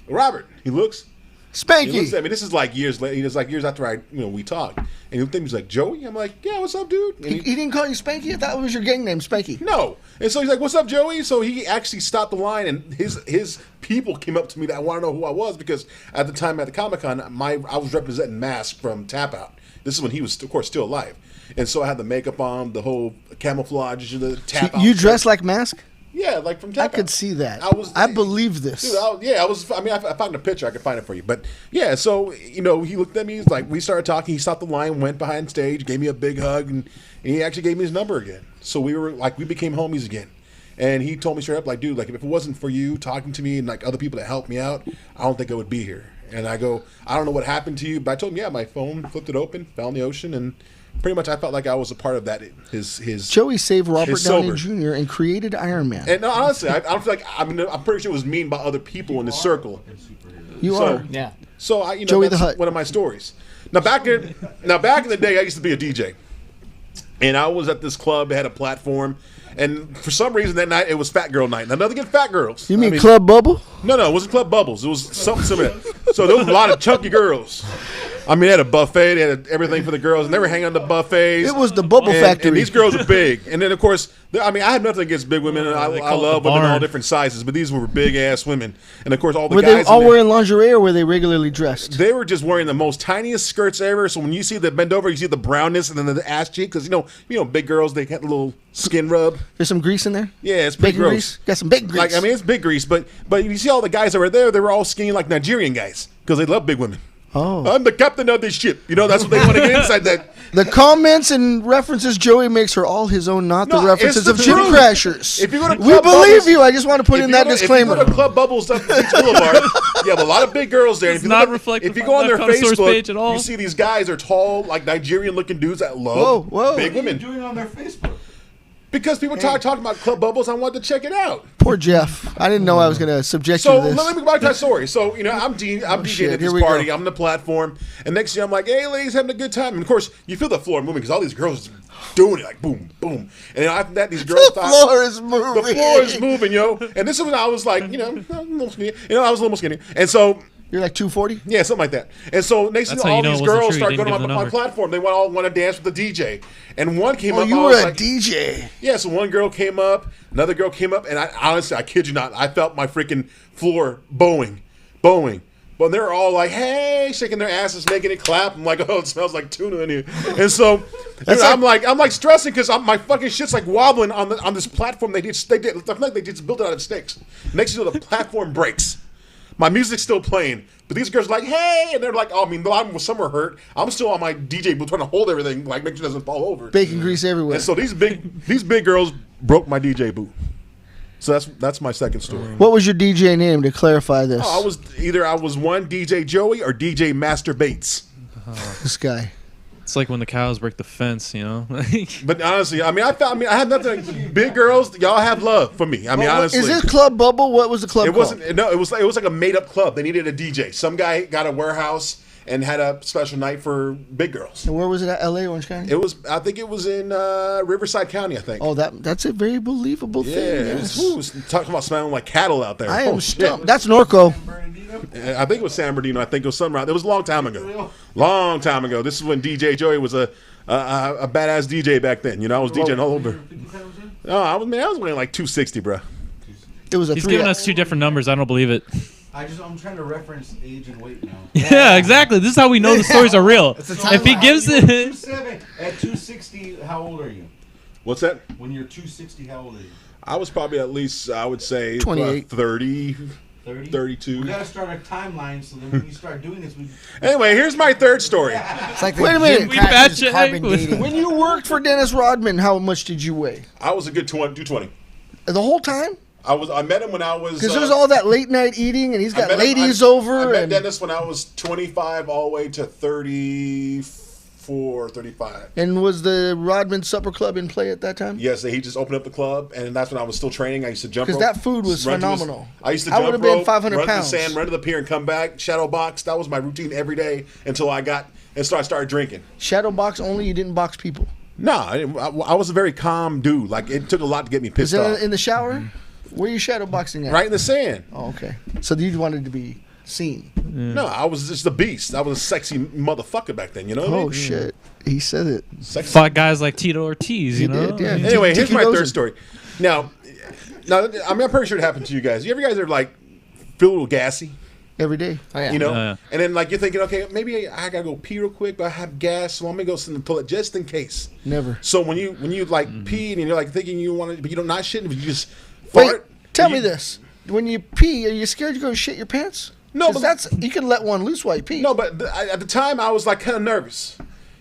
Robert. He looks. He looks Spanky. at me. This is like years later. It's like years after we talked. And he looked at me. He's like, Joey? I'm like, yeah, what's up, dude? And He didn't call you Spanky? I thought it was your gang name, Spanky. no. And so he's like, what's up, Joey? So he actually stopped the line, and his people came up to me that want to know who I was, because at the time at the Comic-Con, I was representing Mask from Tap Out. This is when he was, of course, still alive. And so I had the makeup on, the whole camouflage, the Tap Out. You dress like Mask? Yeah, like from I Tap Out. could see that. I believe this. Dude, I found a picture. I could find it for you. But yeah, so he looked at me. He's like, we started talking. He stopped the line, went behind stage, gave me a big hug, and he actually gave me his number again. So we became homies again. And he told me straight up, like, dude, like, if it wasn't for you talking to me and like other people that helped me out, I don't think I would be here. And I go, I don't know what happened to you, but I told him, yeah, my phone flipped it open, fell in the ocean, and pretty much I felt like I was a part of that. His Joey saved Robert his Downey sober. Jr. and created Iron Man. And honestly, I don't feel like I'm pretty sure it was mean by other people in the circle. You So- are. Yeah. So Joey the that's Hutt. one of my stories. Now back in the day, I used to be a DJ, and I was at this club. They had a platform, and for some reason that night it was Fat Girl Night. Now nothing against fat girls. You I mean mean, Club Bubble? No, it wasn't Club Bubbles. It was something similar. So there was a lot of chunky girls. I mean, they had a buffet. They had everything for the girls, and they were hanging on the buffets. It was the Bubble Factory. And these girls are big. And then, of course, I mean, I have nothing against big women. And I They call it love the women barn. all different sizes, but these were big-ass women. And, of course, all the Were guys they all in there, wearing lingerie or were they regularly dressed? they were just wearing the most tiniest skirts ever. So when you see the bend over, you see the brownness and then the ass cheek. Because, you know, big girls, they get a little skin rub. There's some grease in there? Yeah, it's pretty Bacon gross. grease? Got some bacon grease. Like, I mean, it's big grease, but you see all the guys that were there, they were all skinny like Nigerian guys because they love big women. Oh. I'm the captain of this ship. You know, that's what they want to get inside that. The comments and references Joey makes are all his own, not No, the references it's of the Gym truth. Crashers. If you go to We Club believe Bubbles- you. I just want to put in that disclaimer. If you go to Club Bubbles up Beach Boulevard, you have a lot of big girls there. Does If you not look at- reflect if the you go on their Connoisseur's Facebook, page at all. you see these guys are tall, like Nigerian-looking dudes that love Whoa. big What are you women. doing on their Facebook? Because people talking about Club Bubbles, I wanted to check it out. Poor Jeff. I didn't know I was going to subject So you to this. let me go back to that story. So I'm DJing shit, at here this we party. go. I'm on the platform, and next thing I'm like, "Hey, ladies, having a good time." And of course, you feel the floor moving because all these girls are doing it like boom, boom. And then after that, these girls The floor is moving. The floor is moving, yo. And this is when I was like, I'm a little skinny. I was a little more skinny. And so. You're like 240? Yeah, something like that. And so next thing That's you know, how all you know these it wasn't girls true. start You going didn't on give the my number. platform. They all want to dance with the DJ. And one came Oh, up. you I were was a like, DJ. yeah, so one girl came up, another girl came up, and I honestly, I kid you not, I felt my freaking floor bowing. But they're all like, hey, shaking their asses, making it clap. I'm like, oh, it smells like tuna in here. And so I'm like stressing because my fucking shit's like wobbling on this platform. They just built it out of sticks. Next thing you know, the platform breaks. My music's still playing, but these girls are like, hey, and they're like, oh, I mean, some were hurt. I'm still on my DJ booth trying to hold everything, like make sure it doesn't fall over. Bacon grease everywhere. And so these big girls broke my DJ booth. So that's my second story. What was your DJ name to clarify this? I was one DJ Joey or DJ Master Bates. This guy. It's like when the cows break the fence, you know. But honestly, I had nothing. Big girls, y'all have love for me. I mean, honestly, Is this Club Bubble? What was the club it called? wasn't. No, it was like a made up club. They needed a DJ. Some guy got a warehouse and had a special night for big girls. And where was it at? L.A., Orange County? I think it was in Riverside County. I think. Oh, that's a very believable yeah. thing. It Yes. was talking about smelling like cattle out there. I am Oh, shit. stumped. That's Norco. I think it was San Bernardino. I think it was somewhere. It was a long time ago. Long time ago. This is when DJ Joey was a badass DJ back then. You know, I was DJing all over. Oh, I was weighing like 260, bro. It was a He's three. giving us two different numbers. I don't believe it. I'm trying to reference age and weight now. Yeah, exactly. This is how we know the stories are real. If he gives You were it, 2'7". At 260, how old are you? What's that? When you're 260, how old are you? I was probably at least, I would say, 28. 30, 30? 32. We gotta start a timeline so that when you start doing this, we. Anyway, here's my third story. It's like the Wait a minute. Gym We Crashers batch it, carbon hey. dating. When you worked for Dennis Rodman, how much did you weigh? I was a good 220. The whole time? I met him when I was. Because there's all that late night eating, and he's I got met him- ladies I over. met and Dennis when I was 25 all the way to 34, 35. And was the Rodman Supper Club in play at that time? Yes, he just opened up the club, and that's when I was still training. I used to jump rope. Because that food was run to his- phenomenal. I used to I jump would've been rope, 500 run pounds. to the sand, run to the pier, and come back, shadow box. That was my routine every day until I started drinking. Shadow box only, you didn't box people. No, I was a very calm dude. Like, it took a lot to get me Is pissed it off. in the shower? Where are you shadow boxing at? Right in the sand. Oh, okay. So you wanted to be seen. No, I was just a beast. I was a sexy motherfucker back then, you know what I Oh, mean? shit. He said it. Sexy. fought guys like Tito Ortiz, you He know. did, yeah. Anyway, here's Tiki my Dozen. third story. Now, I mean, I'm pretty sure it happened to you guys. You ever guys are like feel a little gassy, Every day. Oh, yeah. you know? Yeah. And then like you're thinking, okay, maybe I gotta go pee real quick, but I have gas, so I'm gonna go sit in the toilet just in case. Never. So when you like pee and you're like thinking you want to, but you don't not shitting, but you just Wait, fart. tell you- me this. When you pee, are you scared to go shit your pants? No, 'Cause but- that's you can let one loose while you pee. No, but at the time I was like kind of nervous,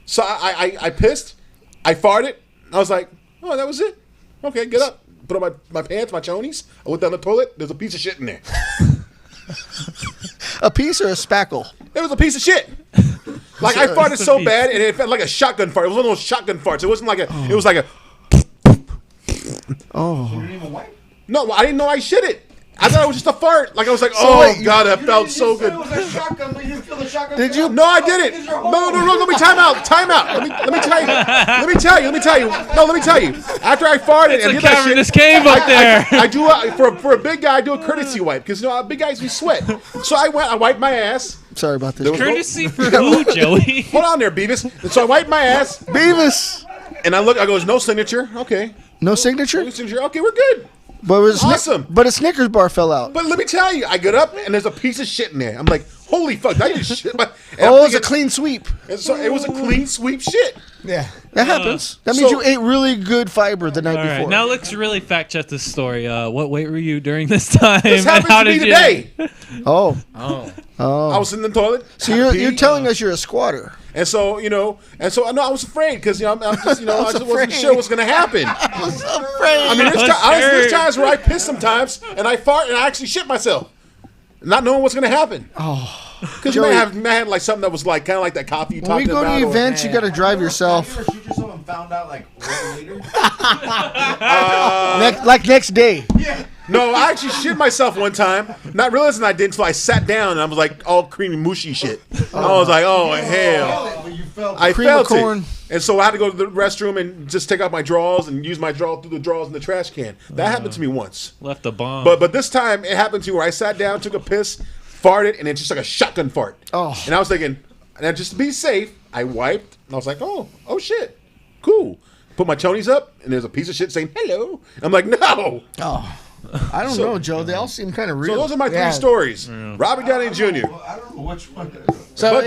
so I pissed, I farted, I was like, oh, that was it. Okay, get up, put on my pants, my chonies. I went down the toilet. There's a piece of shit in there. A piece or a spackle? It was a piece of shit. Like I farted so bad, and it felt like a shotgun fart. It was one of those shotgun farts. It wasn't like a. It was like a. Oh. You didn't even wipe? No, I didn't know I shit it. I thought it was just a fart. Like I was like, wait, God, that felt so good. It was a shotgun, but you didn't feel the shotgun. Did you? No, I didn't. No. Let me time out. Let me tell you. Let me tell you. No, let me tell you. After I farted It's and a hit that cavernous shit, cave up there. I do for a big guy. I do a courtesy wipe because big guys we sweat. So I wiped my ass. Sorry about this. Courtesy for who, Joey? Hold on there, Beavis. And so I wiped my ass Beavis. and I look. I goes, no signature. Okay, No signature? no signature. Okay, we're good. But it was Awesome. But a Snickers bar fell out. But let me tell you, I get up and there's a piece of shit in there. I'm like, holy fuck, that is shit. And I'm Oh, it was a thinking- clean sweep. and so it was a clean sweep shit. Yeah. That happens. That means so- you ate really good fiber the night All right, before. now let's really fact check this story. What weight were you during this time? This and happened how to me did you? today. Oh. I was in the toilet. So had to you're pee. telling us you're a squatter. And so, I know I was afraid because, I'm just, I was just wasn't afraid. sure what's going to happen. I was afraid. I mean, Sure. there's times where I piss sometimes and I fart and I actually shit myself, not knowing what's going to happen. Oh. Because you may have like something that was like kind of like that coffee you when talked we go about. to or- events, you got to drive yourself. Have you ever shoot yourself and found out like later? Next day. No, I actually shit myself one time, not realizing I did until I sat down and I was like all creamy mushy shit. I was like, oh hell. But you felt I Cream of felt corn. it. And so I had to go to the restroom and just take out my drawers and use my drawer through the drawers in the trash can. That happened to me once. Left a bomb. But this time it happened to me where I sat down, took a piss, farted, and it's just like a shotgun fart. Oh. And I was thinking, and just to be safe, I wiped and I was like, oh shit, cool. Put my chonies up and there's a piece of shit saying hello. I'm like, no. Oh. I don't know, Joe. They all seem kind of real. So those are my Yeah. three stories. Robert Downey Jr. I don't know which one. So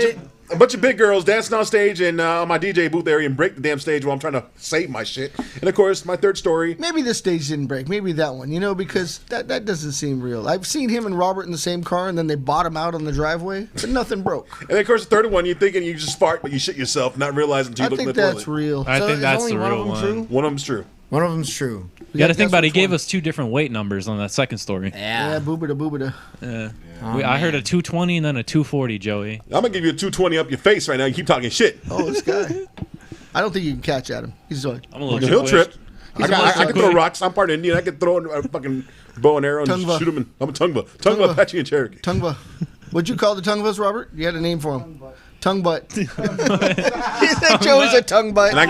A bunch of big girls dancing on stage and on my DJ booth area and break the damn stage while I'm trying to save my shit. And of course, my third story. Maybe this stage didn't break. Maybe that one. Because that doesn't seem real. I've seen him and Robert in the same car, and then they bottom out on the driveway, but nothing broke. And of course, the third one, you're thinking you just fart, but you shit yourself, not realizing until I you look in think the that's toilet. real. I So think is that's only the one of real them one. true? One of them's true. One of them's true. You got to think about it. He Which gave one? us two different weight numbers on that second story. Yeah, boobada boobada. I heard a 220 and then a 240, Joey. I'm going to give you a 220 up your face right now. You keep talking shit. Oh, this guy. I don't think you can catch at him. He's like, I'm a little He'll trip. He's I a can throw rocks. I'm part of Indian. I can throw a fucking bow and arrow and Tungva. shoot him. I'm a Tungva. Tungva. Tungva, Apache, and Cherokee. Tungva. What'd you call the Tungvas, Robert? You had a name for him. Tongue butt. He said Joey's a tongue butt. And I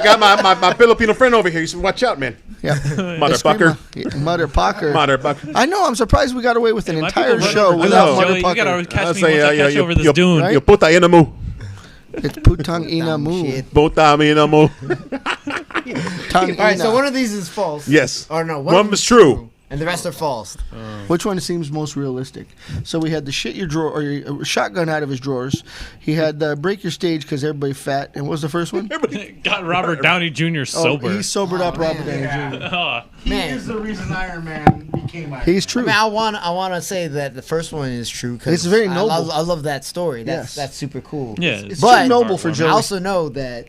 got my Filipino friend over here. He said, watch out, man. Yeah. Motherfucker. Motherfucker. Motherfucker. I know. I'm surprised we got away with an My entire people show voted for without this, Joey. You gotta motherfucker. catch I'll me say, once I catch over this dune. right? You puta inamu. It's putang inamu. Shit. Puta inamu. Tang All right, so ina. one of these is false. Yes. Or no, One of of them is true. and the rest are false. Which one seems most realistic? So we had the shit your drawer or your shotgun out of his drawers. He had the break your stage because everybody fat. And what was the first one? Got Robert Downey Jr. sober. Oh, he sobered up Robert Downey Jr. Oh, He Man. is the reason Iron Man became Iron He's true. I mean, I want to say that the first one is true because It's very noble. I love that story. Yes. That's super cool. yeah. It's But too noble for I Joey. also know that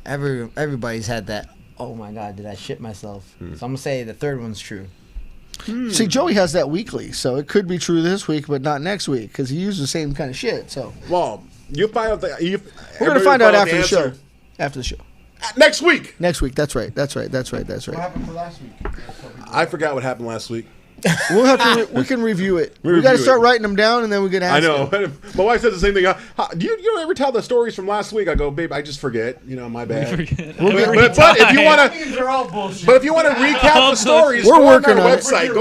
everybody's had that. Oh my God, did I shit myself? So I'm gonna say the third one's true. See, Joey has that weekly, so it could be true this week, but not next week because he uses the same kind of shit. So Well, you'll find out. we're gonna find out after the show. After the show. Next week. Next week. That's right. That's right. That's right. That's What right. happened for last week? I forgot what happened last week. We'll have to. We can review it. We review got to start it. writing them down, and then we can ask. I know. them. My wife says the same thing. Do you ever tell the stories from last week? I go, babe, I just forget. My bad. But if you want to, These are all bullshit. but if you want to recap the stories, We're go working on on our it. website.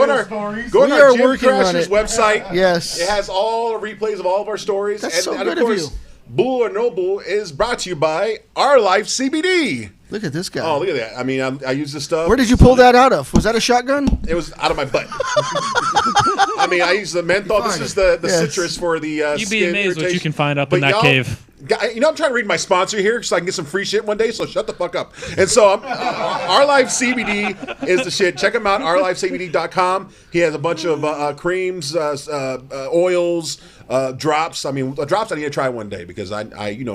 Go on We our are Jim working on Crasher's it. website. Yes. It has all the replays of all of our stories. That's so and good of of course, you. Bull or No Bull is brought to you by Our Life CBD. Look at this guy. Oh, look at that. I mean, I use this stuff. Where did you pull that out of? Was that a shotgun? It was out of my butt. I mean, I use the menthol. This is the Yes. citrus for the You'd be skin amazed what you irritation. can find up But in that y'all- cave. I'm trying to read my sponsor here so I can get some free shit one day, so shut the fuck up. And so, Our Life CBD is the shit. Check him out, ourlifecbd.com. He has a bunch of creams, oils, Drops. I mean, drops I need to try one day because I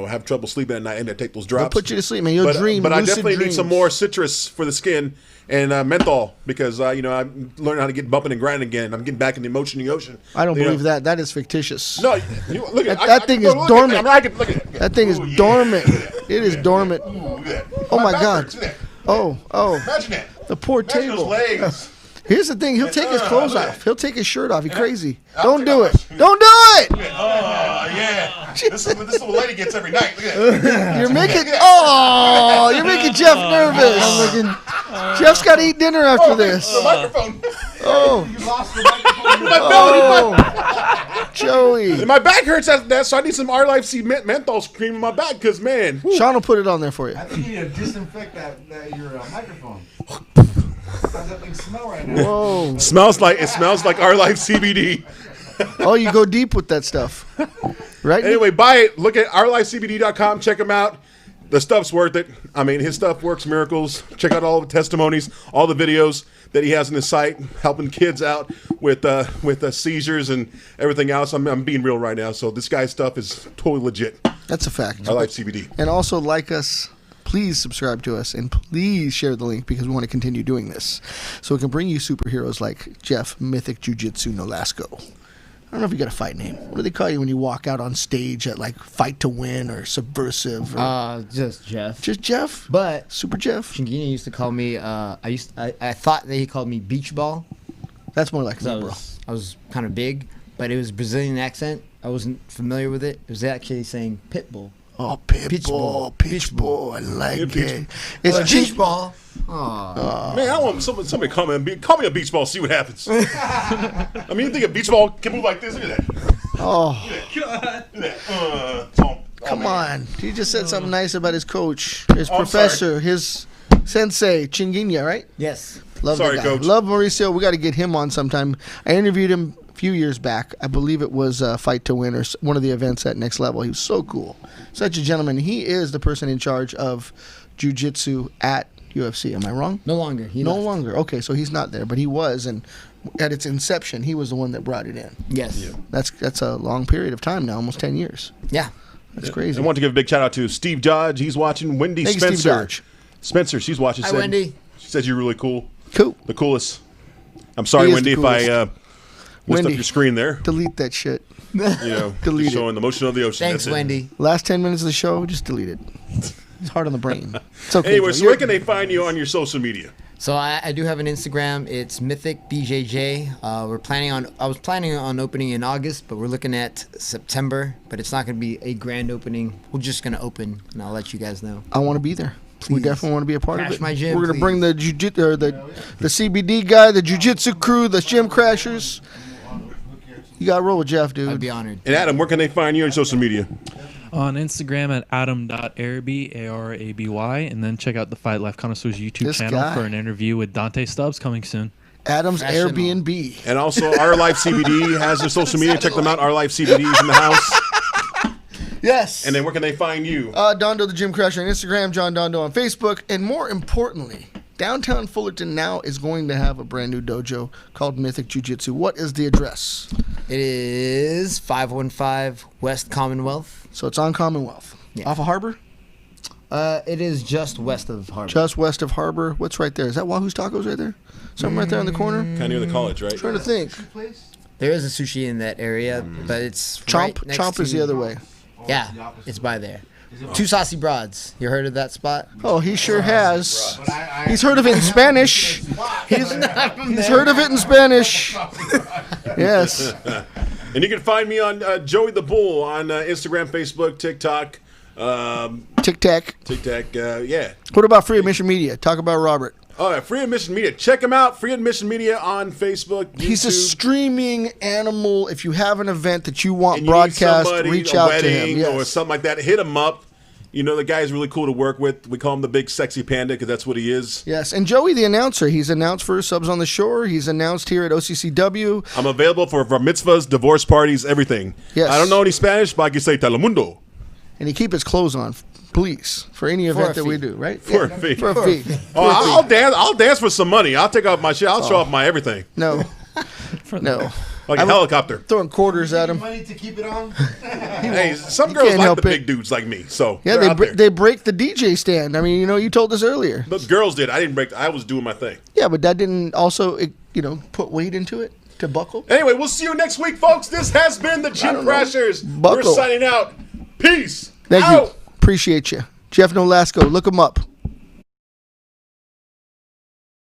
have trouble sleeping at night and I take those They'll drops. put you to sleep, man. You'll dream. But I lucid definitely need some dreams. more citrus for the skin and menthol because I'm learning how to get bumping and grinding again. I'm getting back in the emotion ocean. I don't You know? believe that. That is fictitious. No, look at That thing is look at dormant. I mean, I can, look at That thing is Ooh, yeah. dormant. It is dormant. Ooh, look at that. Oh my back God. hurts. Look at that. Oh. Imagine that. The poor Imagine table. those legs. Here's the thing. He'll take his clothes look at off. He'll take his shirt off. He's crazy. I'll Don't take do off it. my- Don't do it. Oh yeah. This little lady gets every night. Look at that. You're making Jeff nervous. Jeff's got to eat dinner after this. The microphone. Oh, You lost the microphone. My belly. Joey. My back hurts after that, so I need some R Life C menthol cream in my back because man. Sean will put it on there for you. I think you need to disinfect your microphone. How's that thing smell right now? Whoa. It smells like R Life CBD. Oh, you go deep with that stuff. Right? Anyway, buy it. Look at rlifecbd.com. Check him out. The stuff's worth it. I mean, his stuff works miracles. Check out all the testimonies, all the videos that he has on his site, helping kids out with seizures and everything else. I'm being real right now. So this guy's stuff is totally legit. That's a fact. I like CBD. And also like us. Please subscribe to us and please share the link because we want to continue doing this. So we can bring you superheroes like Jeff, Mythic Jiu-Jitsu Nolasco. I don't know if you got a fight name. What do they call you when you walk out on stage at like Fight to Win or Subversive? Or Just Jeff. just Jeff? But Super Jeff? Shingini used to call me. I thought that he called me beach ball. That's more like 'Cause me, bro. I was kind of big, but it was Brazilian accent. I wasn't familiar with it. It was actually saying pit bull. Oh, Pitch Pitbull. ball. Pitbull. I like Yeah, it. It's Beach cheap. ball. Aw. Man, I want somebody call me a beach ball, see what happens. I mean, you think a beach ball can move like this? Look at that. Oh, Look at that. come on. He just said something nice about his coach, his Oh, I'm professor, his sensei, Chinguinya, right? Yes. Love Sorry, the guy. Coach. Love Mauricio. We got to get him on sometime. I interviewed him a few years back. I believe it was Fight to Win or one of the events at Next Level. He was so cool. Such a gentleman. He is the person in charge of jiu-jitsu at UFC. Am I wrong? No longer. He No left. longer. Okay, so he's not there, but he was, and at its inception, he was the one that brought it in. Yes. That's a long period of time now, almost 10 years. Yeah. That's crazy. I want to give a big shout out to Steve Dodge. He's watching. Wendy Thank you, Spencer. Steve Dodge. Spencer, she's watching. Hi, said- Wendy. She says you're really cool. Cool. The coolest. I'm sorry, He is Wendy, the if I coolest. messed Wendy. up your screen there. Delete that shit. You know, Delete just it. showing the motion of the ocean. Thanks, That's it. Wendy. Last 10 minutes of the show, just delete it. It's hard on the brain. It's okay. Anyway, Joe. so You're- where can they find you on your social media? So I do have an Instagram. It's Mythic BJJ. I was planning on opening in August, but we're looking at September. But it's not going to be a grand opening. We're just going to open, and I'll let you guys know. I want to be there. We Please. definitely want to be a part Crash of it. my gym, We're gonna please. bring the jiu-jitsu or the CBD guy, the jiu-jitsu crew, the gym crashers. You got to roll with Jeff, I'd dude. be honored. And Adam, where can they find you on social media? On Instagram at adam.araby, A-R-A-B-Y, and then check out the Fight Life Connoisseurs YouTube This channel guy. for an interview with Dante Stubbs coming soon. Adam's Professional. Airbnb. And also, Our Life CBD has their social media. Check them out. Our Life CBD is in the house. Yes. And then where can they find you? Dondo the Gym Crasher on Instagram, John Dondo on Facebook, and more importantly, downtown Fullerton now is going to have a brand new dojo called Mythic Jiu-Jitsu. What is the address? It is 515 West Commonwealth. So it's on Commonwealth. Yeah. Off of Harbor? It is just west of Harbor. Just west of Harbor. What's right there? Is that Wahoo's Tacos right there? Something right there in the corner? Kind of near the college, right? Trying to think. There is a sushi in that area, but it's Chomp. right next Chomp is to- the other way. Yeah, it's by there. Two Saucy Broads. You heard of that spot? Oh, he sure has. He's heard of it in Spanish. He's heard of it in Spanish. Yes. And you can find me on Joey the Bull on Instagram, Facebook, TikTok, Tic Tac. TikTok. Yeah. What about Free Admission Media? Talk about Robert. Oh, yeah, Free Admission Media. Check him out. Free Admission Media on Facebook, YouTube. He's a streaming animal. If you have an event that you want And you need broadcast, somebody, reach a out to wedding him. or Yes. something like that. Hit him up. You know, the guy's really cool to work with. We call him the big sexy panda because that's what he is. Yes, and Joey the announcer. He's announced for Subs on the Shore. He's announced here at OCCW. I'm available for mitzvahs, divorce parties, everything. Yes. I don't know any Spanish, but I can say telemundo. And he keep his clothes on, please, for any event that we do, right? For a fee. For a fee. Oh, I'll dance. I'll dance for some money. I'll take off my shit. I'll show off my everything. No, For the- No. Like a helicopter. Throwing quarters at him. Money to keep it on. Hey, some You girls can't like help the it. big dudes like me. So Yeah, they're out there. they break the DJ stand. I mean, you told us earlier. Those girls did. I didn't break. I was doing my thing. Yeah, but that didn't also, put weight into it to buckle. Anyway, we'll see you next week, folks. This has been the Gym don't know. Crashers. Buckle. We're signing out. Peace. Thank out. you. Appreciate you. Jeff Nolasco, look him up.